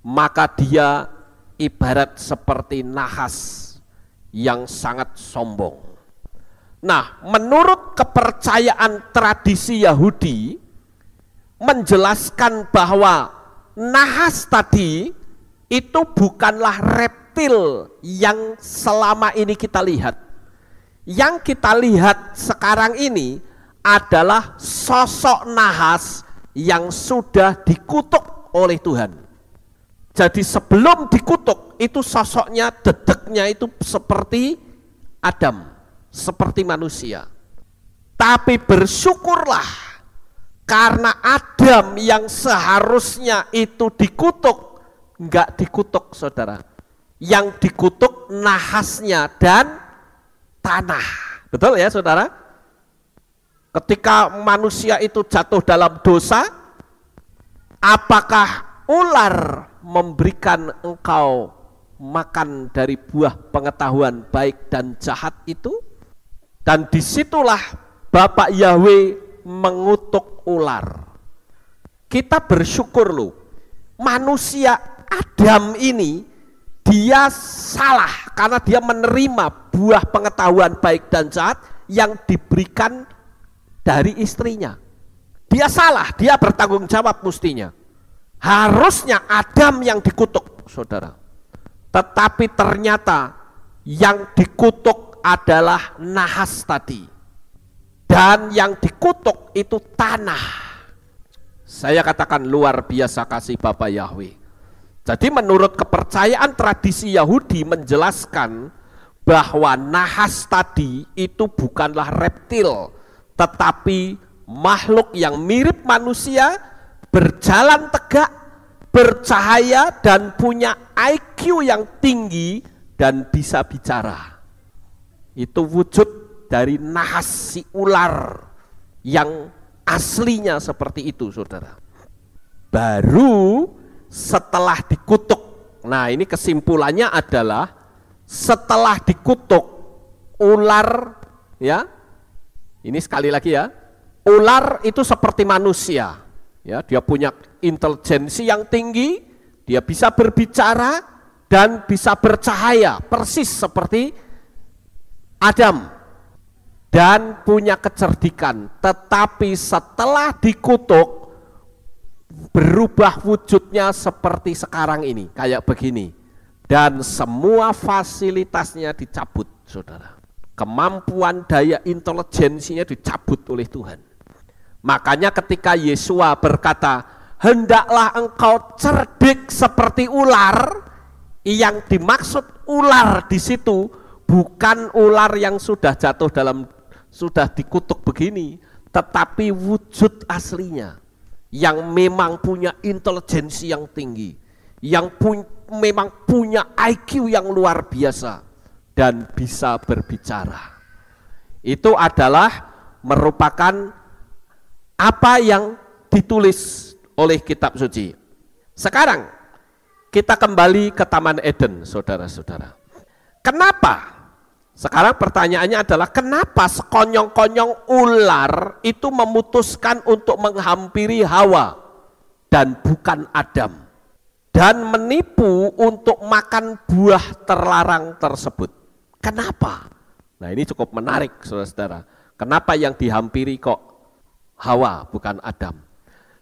maka dia ibarat seperti nahas yang sangat sombong. Nah, menurut kepercayaan tradisi Yahudi menjelaskan bahwa nahas tadi itu bukanlah reptil yang selama ini kita lihat. Yang kita lihat sekarang ini adalah sosok nahas yang sudah dikutuk oleh Tuhan. Jadi sebelum dikutuk itu sosoknya, dedeknya itu seperti Adam, seperti manusia. Tapi bersyukurlah karena Adam yang seharusnya itu dikutuk, enggak dikutuk, saudara. Yang dikutuk nahasnya dan tanah. Betul ya, saudara? Ketika manusia itu jatuh dalam dosa, apakah ular memberikan engkau makan dari buah pengetahuan baik dan jahat itu? Dan disitulah Bapak Yahweh mengutuk ular. Kita bersyukur loh, manusia Adam ini dia salah karena dia menerima buah pengetahuan baik dan jahat yang diberikan dari istrinya. Dia salah, dia bertanggung jawab mestinya. Harusnya Adam yang dikutuk, saudara. Tetapi ternyata yang dikutuk adalah nahas tadi. Dan yang dikutuk itu tanah. Saya katakan luar biasa kasih Bapak Yahweh. Jadi menurut kepercayaan tradisi Yahudi menjelaskan bahwa nahas tadi itu bukanlah reptil, tetapi makhluk yang mirip manusia, berjalan tegak, bercahaya, dan punya IQ yang tinggi dan bisa bicara. Itu wujud dari nahas si ular yang aslinya seperti itu, saudara. Baru setelah dikutuk, nah ini kesimpulannya adalah setelah dikutuk ular, ya, ini sekali lagi ya, ular itu seperti manusia, ya, dia punya intelijensi yang tinggi, dia bisa berbicara dan bisa bercahaya, persis seperti Adam, dan punya kecerdikan. Tetapi setelah dikutuk, berubah wujudnya seperti sekarang ini, kayak begini. Dan semua fasilitasnya dicabut, saudara. Kemampuan daya intelijensinya dicabut oleh Tuhan. Makanya ketika Yesua berkata, hendaklah engkau cerdik seperti ular, yang dimaksud ular di situ bukan ular yang sudah jatuh dalam, sudah dikutuk begini, tetapi wujud aslinya yang memang punya intelijensi yang tinggi, yang memang punya IQ yang luar biasa dan bisa berbicara. Itu adalah merupakan apa yang ditulis oleh kitab suci. Sekarang kita kembali ke Taman Eden, saudara-saudara. Kenapa? Sekarang pertanyaannya adalah kenapa sekonyong-konyong ular itu memutuskan untuk menghampiri Hawa dan bukan Adam, dan menipu untuk makan buah terlarang tersebut. Kenapa? Nah ini cukup menarik, saudara-saudara. Kenapa yang dihampiri kok Hawa bukan Adam?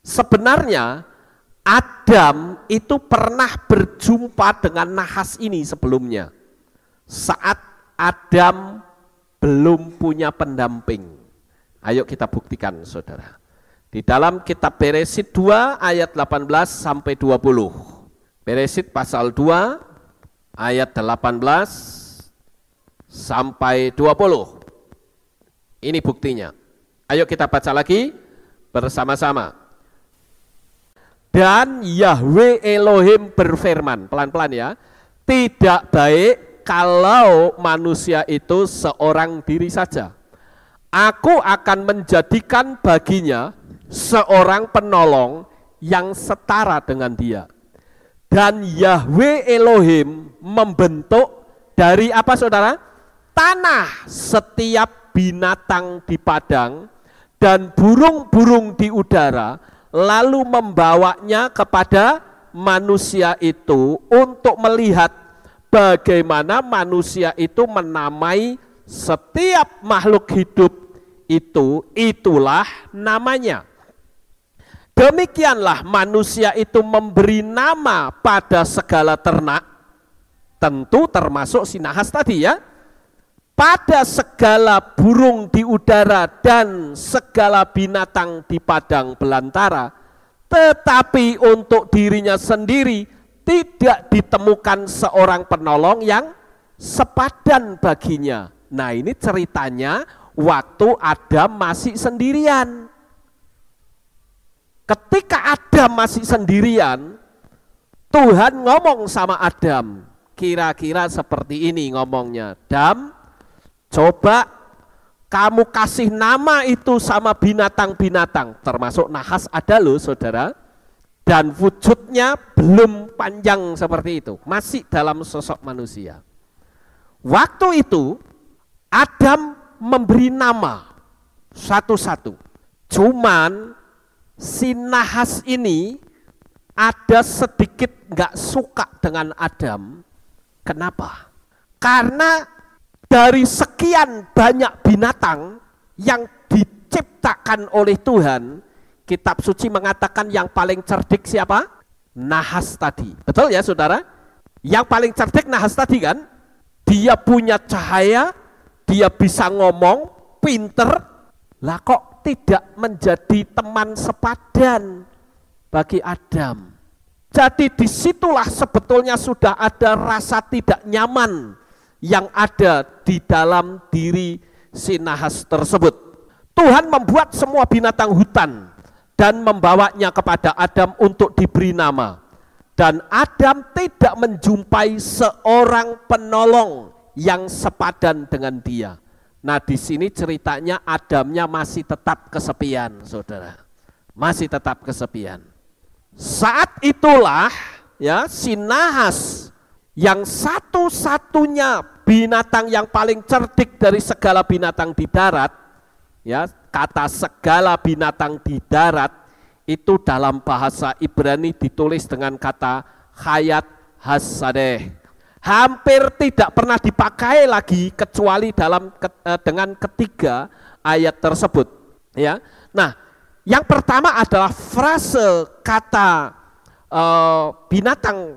Sebenarnya Adam itu pernah berjumpa dengan nahas ini sebelumnya, saat Adam belum punya pendamping. Ayo kita buktikan, saudara. Di dalam kitab Beresit 2 ayat 18 sampai 20. Beresit pasal 2 ayat 18 sampai 20. Ini buktinya. Ayo kita baca lagi bersama-sama. Dan Yahweh Elohim berfirman, pelan-pelan ya, tidak baik kalau manusia itu seorang diri saja. Aku akan menjadikan baginya seorang penolong yang setara dengan dia. Dan Yahweh Elohim membentuk dari apa, saudara? Tanah setiap binatang di padang dan burung-burung di udara, lalu membawanya kepada manusia itu untuk melihat bagaimana manusia itu menamai setiap makhluk hidup itu, itulah namanya. Demikianlah manusia itu memberi nama pada segala ternak, tentu termasuk si nahas tadi ya, pada segala burung di udara dan segala binatang di padang belantara, tetapi untuk dirinya sendiri tidak ditemukan seorang penolong yang sepadan baginya. Nah ini ceritanya waktu Adam masih sendirian. Ketika Adam masih sendirian, Tuhan ngomong sama Adam, kira-kira seperti ini ngomongnya, Adam, coba kamu kasih nama itu sama binatang-binatang, termasuk nahas ada loh, saudara. Dan wujudnya belum panjang seperti itu, masih dalam sosok manusia. Waktu itu Adam memberi nama satu-satu. Cuman si nahas ini ada sedikit nggak suka dengan Adam. Kenapa? Karena dari sekian banyak binatang yang diciptakan oleh Tuhan, kitab suci mengatakan yang paling cerdik siapa? Nahas tadi. Betul ya, saudara? Yang paling cerdik nahas tadi kan? Dia punya cahaya, dia bisa ngomong, pinter. Lah kok tidak menjadi teman sepadan bagi Adam? Jadi disitulah sebetulnya sudah ada rasa tidak nyaman yang ada di dalam diri si nahas tersebut. Tuhan membuat semua binatang hutan dan membawanya kepada Adam untuk diberi nama. Dan Adam tidak menjumpai seorang penolong yang sepadan dengan dia. Nah, di sini ceritanya Adamnya masih tetap kesepian, saudara. Masih tetap kesepian. Saat itulah ya si nahas yang satu-satunya binatang yang paling cerdik dari segala binatang di darat, ya, kata segala binatang di darat itu dalam bahasa Ibrani ditulis dengan kata hayat hasadeh. Hampir tidak pernah dipakai lagi kecuali dengan ketiga ayat tersebut, ya. Nah, yang pertama adalah frase kata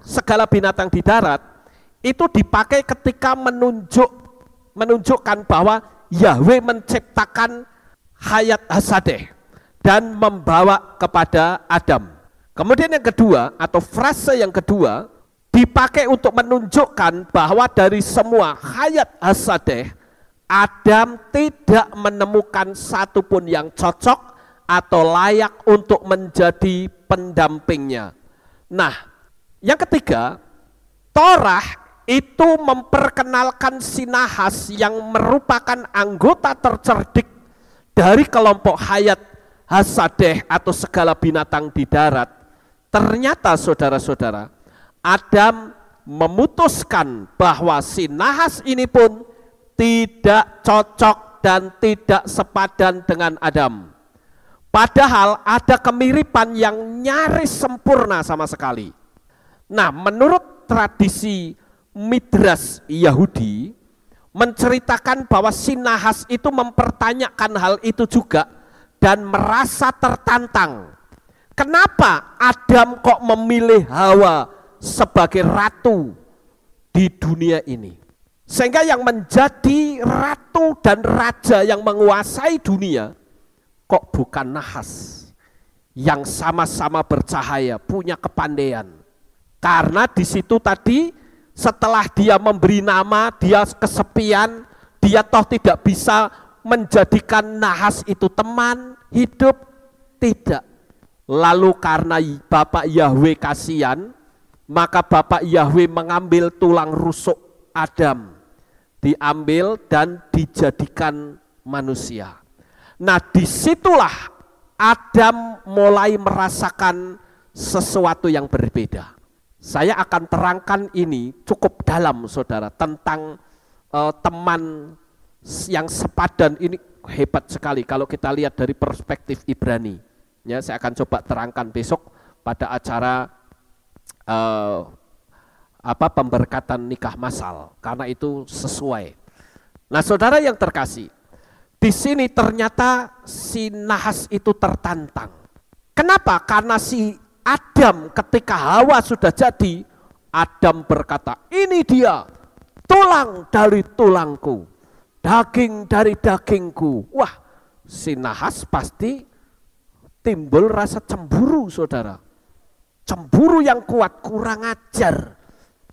segala binatang di darat itu dipakai ketika menunjukkan bahwa Yahweh menciptakan hayat hasadeh dan membawa kepada Adam. Kemudian yang kedua atau frase yang kedua dipakai untuk menunjukkan bahwa dari semua hayat hasadeh, Adam tidak menemukan satupun yang cocok atau layak untuk menjadi pendampingnya. Nah, yang ketiga, Torah itu memperkenalkan si nahas yang merupakan anggota tercerdik dari kelompok hayat hasadeh atau segala binatang di darat. Ternyata saudara-saudara, Adam memutuskan bahwa si nahas ini pun tidak cocok dan tidak sepadan dengan Adam. Padahal ada kemiripan yang nyaris sempurna sama sekali. Nah, menurut tradisi Midrash Yahudi menceritakan bahwa si nahas itu mempertanyakan hal itu juga dan merasa tertantang. Kenapa Adam kok memilih Hawa sebagai ratu di dunia ini? Sehingga yang menjadi ratu dan raja yang menguasai dunia kok bukan nahas yang sama-sama bercahaya, punya kepandaian. Karena di situ tadi setelah dia memberi nama, dia kesepian, dia toh tidak bisa menjadikan nahas itu teman hidup, tidak. Lalu karena Bapak Yahweh kasihan, maka Bapak Yahweh mengambil tulang rusuk Adam, diambil dan dijadikan manusia. Nah, disitulah Adam mulai merasakan sesuatu yang berbeda. Saya akan terangkan ini cukup dalam, saudara, tentang teman yang sepadan ini hebat sekali kalau kita lihat dari perspektif Ibrani. Ya, saya akan coba terangkan besok pada acara pemberkatan nikah massal, karena itu sesuai. Nah, saudara yang terkasih, di sini ternyata si nahas itu tertantang. Kenapa? Karena si Adam ketika Hawa sudah jadi, Adam berkata, ini dia tulang dari tulangku, daging dari dagingku. Wah, si nahas pasti timbul rasa cemburu, saudara. Cemburu yang kuat, kurang ajar.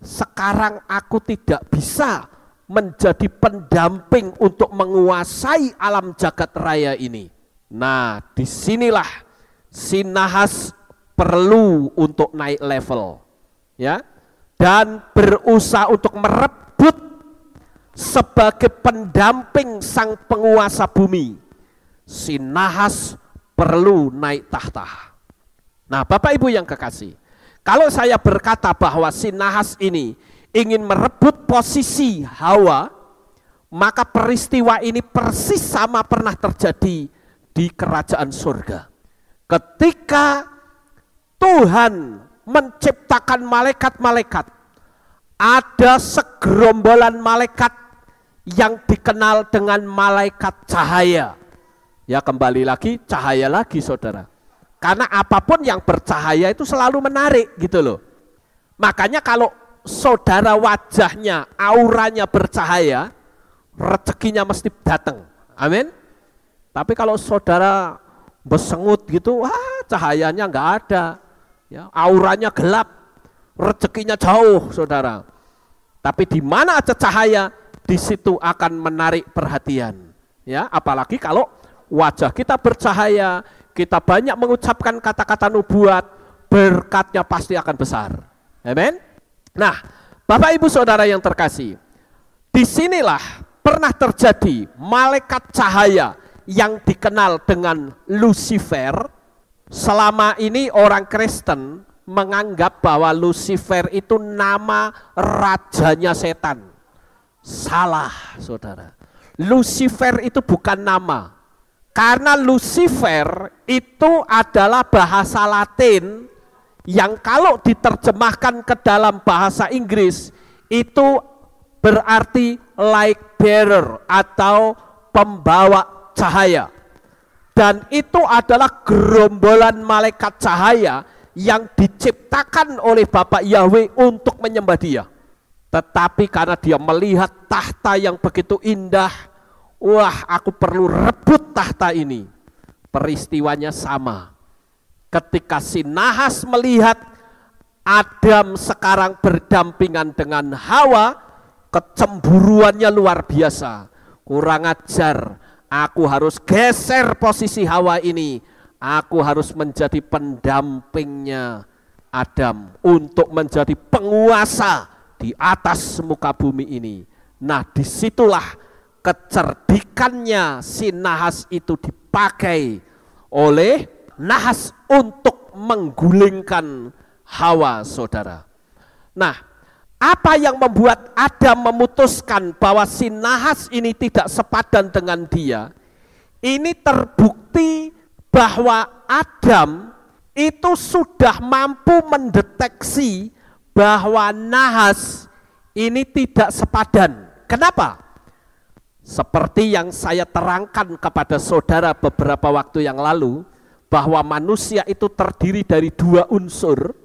Sekarang aku tidak bisa menjadi pendamping untuk menguasai alam jagat raya ini. Nah, disinilah si nahas perlu untuk naik level, ya, dan berusaha untuk merebut sebagai pendamping sang penguasa bumi. Si nahas perlu naik tahta. Nah, Bapak Ibu yang kekasih, kalau saya berkata bahwa si nahas ini ingin merebut posisi Hawa, maka peristiwa ini persis sama pernah terjadi di kerajaan surga. Ketika Tuhan menciptakan malaikat-malaikat, ada segerombolan malaikat yang dikenal dengan malaikat cahaya. Ya, kembali lagi cahaya lagi, saudara. Karena apapun yang bercahaya itu selalu menarik gitu loh. Makanya kalau saudara wajahnya, auranya bercahaya, rezekinya mesti datang. Amin. Tapi kalau saudara besengut gitu, wah, cahayanya nggak ada. Ya, auranya gelap, rezekinya jauh, saudara. Tapi di mana aja cahaya, di situ akan menarik perhatian. Ya, apalagi kalau wajah kita bercahaya, kita banyak mengucapkan kata-kata nubuat, berkatnya pasti akan besar. Amin. Nah, Bapak Ibu Saudara yang terkasih, Disinilah pernah terjadi malaikat cahaya yang dikenal dengan Lucifer. Selama ini orang Kristen menganggap bahwa Lucifer itu nama rajanya setan. Salah, saudara. Lucifer itu bukan nama. Karena Lucifer itu adalah bahasa Latin yang kalau diterjemahkan ke dalam bahasa Inggris itu berarti light bearer atau pembawa cahaya. Dan itu adalah gerombolan malaikat cahaya yang diciptakan oleh Bapak Yahweh untuk menyembah Dia. Tetapi karena dia melihat tahta yang begitu indah, wah, aku perlu rebut tahta ini. Peristiwanya sama. Ketika si nahas melihat Adam sekarang berdampingan dengan Hawa, kecemburuannya luar biasa. Kurang ajar, aku harus geser posisi Hawa ini. Aku harus menjadi pendampingnya Adam untuk menjadi penguasa di atas muka bumi ini. Nah, disitulah kecerdikannya si nahas itu dipakai oleh nahas untuk menggulingkan Hawa, saudara. Nah, apa yang membuat Adam memutuskan bahwa si nahas ini tidak sepadan dengan dia? Ini terbukti bahwa Adam itu sudah mampu mendeteksi bahwa nahas ini tidak sepadan. Kenapa? Seperti yang saya terangkan kepada saudara beberapa waktu yang lalu, bahwa manusia itu terdiri dari dua unsur,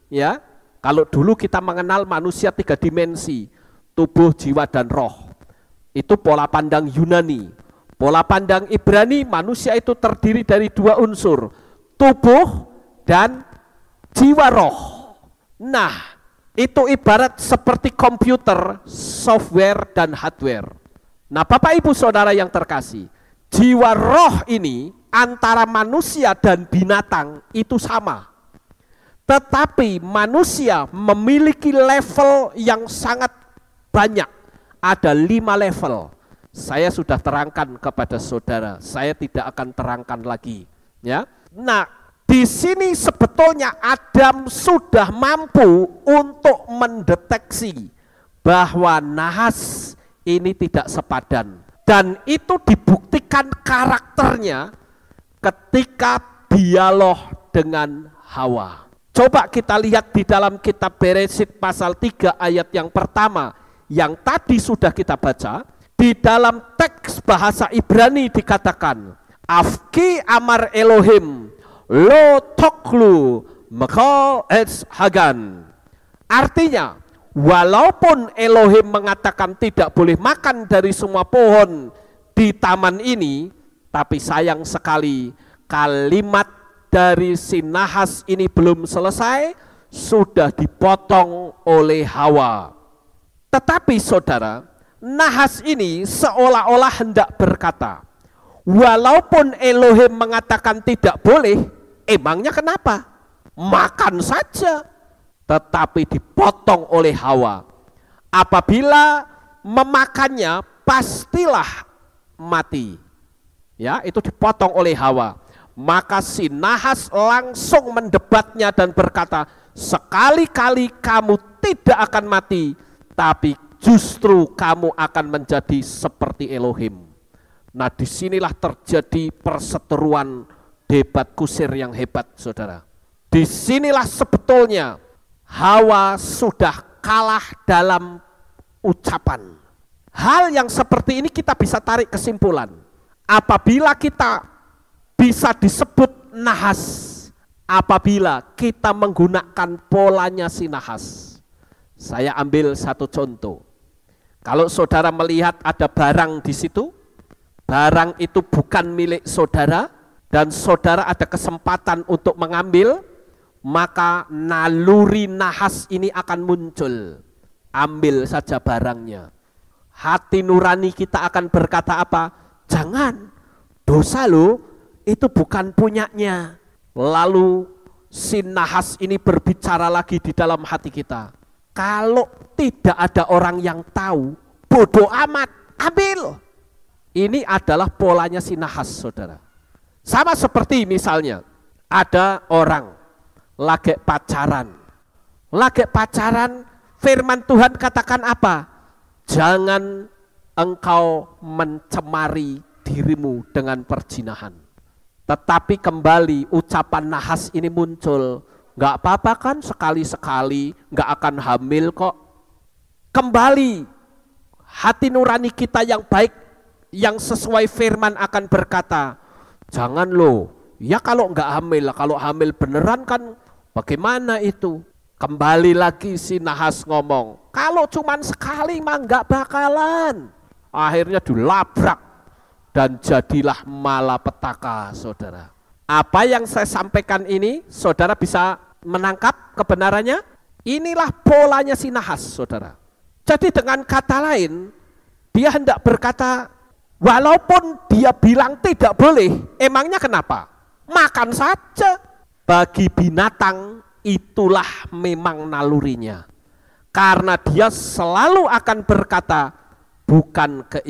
ya. Kalau dulu kita mengenal manusia 3 dimensi, tubuh, jiwa, dan roh. Itu pola pandang Yunani. Pola pandang Ibrani, manusia itu terdiri dari 2 unsur, tubuh dan jiwa roh. Nah, itu ibarat seperti komputer, software, dan hardware. Nah, Bapak Ibu Saudara yang terkasih, jiwa roh ini antara manusia dan binatang itu sama. Tetapi manusia memiliki level yang sangat banyak. Ada 5 level. Saya sudah terangkan kepada saudara. Saya tidak akan terangkan lagi. Ya. Nah, di sini sebetulnya Adam sudah mampu untuk mendeteksi bahwa nahas ini tidak sepadan. Dan itu dibuktikan karakternya ketika dialog dengan Hawa. Coba kita lihat di dalam kitab Beresyit pasal 3 ayat yang pertama yang tadi sudah kita baca. Di dalam teks bahasa Ibrani dikatakan, Afki amar Elohim lo toklu mekal etz hagan. Artinya, walaupun Elohim mengatakan tidak boleh makan dari semua pohon di taman ini, tapi sayang sekali kalimat dari si nahas ini belum selesai, sudah dipotong oleh Hawa. Tetapi saudara, nahas ini seolah-olah hendak berkata, walaupun Elohim mengatakan tidak boleh, emangnya kenapa? Makan saja. Tetapi dipotong oleh Hawa. Apabila memakannya, pastilah mati. Ya, itu dipotong oleh Hawa. Maka si nahas langsung mendebatnya dan berkata, sekali-kali kamu tidak akan mati, tapi justru kamu akan menjadi seperti Elohim. Nah, disinilah terjadi perseteruan debat kusir yang hebat, saudara. Disinilah sebetulnya Hawa sudah kalah dalam ucapan. Hal yang seperti ini kita bisa tarik kesimpulan. Apabila kita bisa disebut nahas, apabila kita menggunakan polanya si nahas. Saya ambil satu contoh. Kalau saudara melihat ada barang di situ, barang itu bukan milik saudara, dan saudara ada kesempatan untuk mengambil, maka naluri nahas ini akan muncul. Ambil saja barangnya. Hati nurani kita akan berkata apa? Jangan, dosa loh, itu bukan punyanya. Lalu si nahas ini berbicara lagi di dalam hati kita. Kalau tidak ada orang yang tahu, bodoh amat, ambil. Ini adalah polanya si nahas, saudara. Sama seperti misalnya ada orang lagi pacaran. Lagi pacaran, firman Tuhan katakan apa? Jangan engkau mencemari dirimu dengan perzinahan. Tetapi kembali ucapan nahas ini muncul. Enggak apa-apa kan sekali-sekali, enggak akan hamil kok. Kembali hati nurani kita yang baik, yang sesuai firman akan berkata, jangan loh, ya kalau enggak hamil, kalau hamil beneran kan bagaimana itu? Kembali lagi si nahas ngomong, kalau cuman sekali mah enggak bakalan. Akhirnya dilabrak dan jadilah malapetaka, saudara. Apa yang saya sampaikan ini, saudara bisa menangkap kebenarannya? Inilah polanya si nahas, saudara. Jadi dengan kata lain, dia hendak berkata, walaupun dia bilang tidak boleh, emangnya kenapa? Makan saja. Bagi binatang itulah memang nalurinya. Karena dia selalu akan berkata, bukankah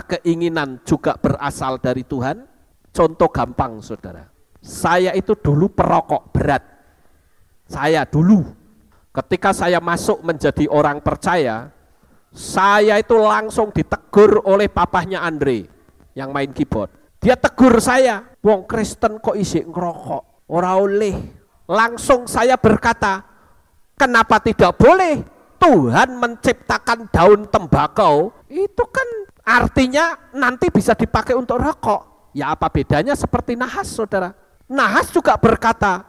keinginan juga berasal dari Tuhan? Contoh gampang, saudara. Saya itu dulu perokok berat. Saya dulu, ketika saya masuk menjadi orang percaya, saya itu langsung ditegur oleh papahnya Andre yang main keyboard. Dia tegur saya, wong Kristen kok isik ngerokok, ora oleh. Langsung saya berkata, kenapa tidak boleh? Tuhan menciptakan daun tembakau, itu kan artinya nanti bisa dipakai untuk rokok. Ya apa bedanya seperti nahas, saudara? Nahas juga berkata,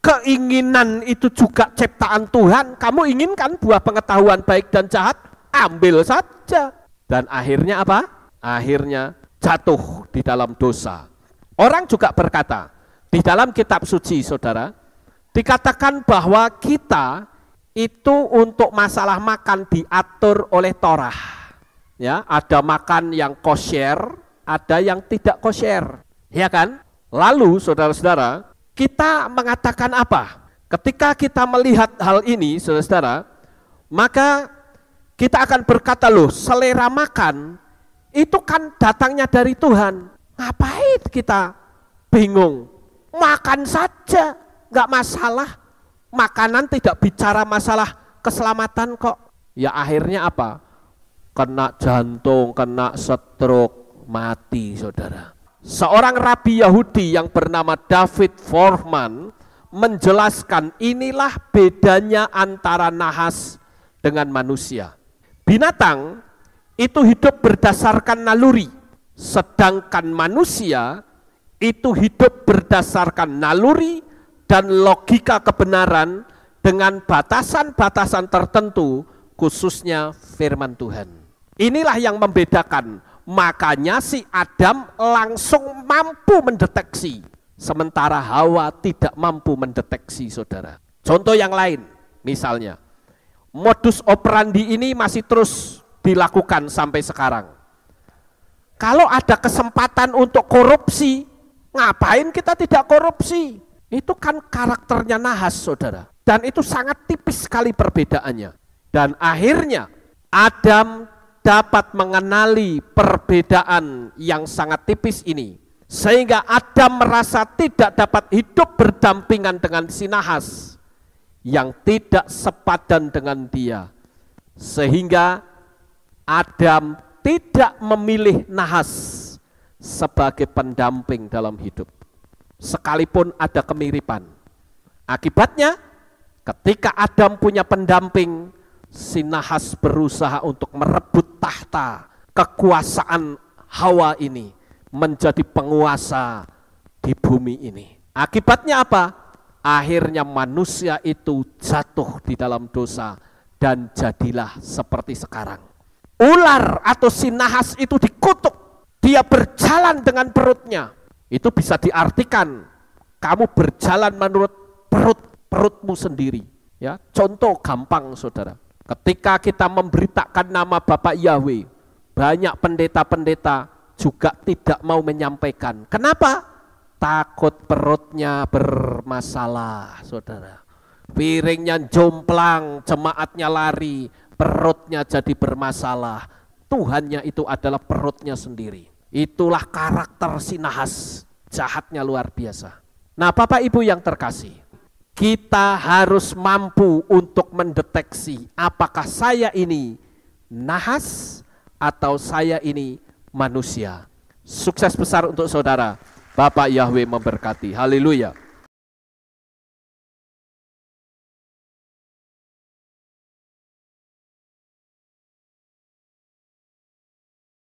keinginan itu juga ciptaan Tuhan. Kamu inginkan buah pengetahuan baik dan jahat? Ambil saja. Dan akhirnya apa? Akhirnya jatuh di dalam dosa. Orang juga berkata, di dalam kitab suci, saudara, dikatakan bahwa kita itu untuk masalah makan diatur oleh Torah. Ya, ada makan yang kosher, ada yang tidak kosher. Ya kan? Lalu saudara-saudara, kita mengatakan apa? Ketika kita melihat hal ini, saudara-saudara, maka kita akan berkata, loh, selera makan itu kan datangnya dari Tuhan. Ngapain kita bingung? Makan saja, nggak masalah. Makanan tidak bicara masalah keselamatan kok. Ya akhirnya apa? Kena jantung, kena stroke, mati, saudara. Seorang rabi Yahudi yang bernama David Foreman menjelaskan inilah bedanya antara nahas dengan manusia. Binatang itu hidup berdasarkan naluri, sedangkan manusia itu hidup berdasarkan naluri dan logika kebenaran dengan batasan-batasan tertentu, khususnya firman Tuhan. Inilah yang membedakan, makanya si Adam langsung mampu mendeteksi, sementara Hawa tidak mampu mendeteksi, saudara. Contoh yang lain, misalnya, modus operandi ini masih terus dilakukan sampai sekarang. Kalau ada kesempatan untuk korupsi, ngapain kita tidak korupsi? Itu kan karakternya nahas, saudara. Dan itu sangat tipis sekali perbedaannya. Dan akhirnya Adam dapat mengenali perbedaan yang sangat tipis ini. Sehingga Adam merasa tidak dapat hidup berdampingan dengan si nahas yang tidak sepadan dengan dia. Sehingga Adam tidak memilih nahas sebagai pendamping dalam hidup. Sekalipun ada kemiripan. Akibatnya ketika Adam punya pendamping, si nahas berusaha untuk merebut tahta kekuasaan Hawa ini, menjadi penguasa di bumi ini. Akibatnya apa? Akhirnya manusia itu jatuh di dalam dosa dan jadilah seperti sekarang. Ular atau si nahas itu dikutuk, dia berjalan dengan perutnya. Itu bisa diartikan kamu berjalan menurut perutmu sendiri. Ya, contoh gampang, saudara. Ketika kita memberitakan nama Bapak Yahweh, banyak pendeta-pendeta juga tidak mau menyampaikan. Kenapa? Takut perutnya bermasalah, saudara. Piringnya jomplang, jemaatnya lari. perutnya jadi bermasalah, Tuhannya itu adalah perutnya sendiri. Itulah karakter si nahas, jahatnya luar biasa. Nah Bapak Ibu yang terkasih, kita harus mampu untuk mendeteksi apakah saya ini nahas atau saya ini manusia. Sukses besar untuk saudara. Bapak Yahweh memberkati. Haleluya.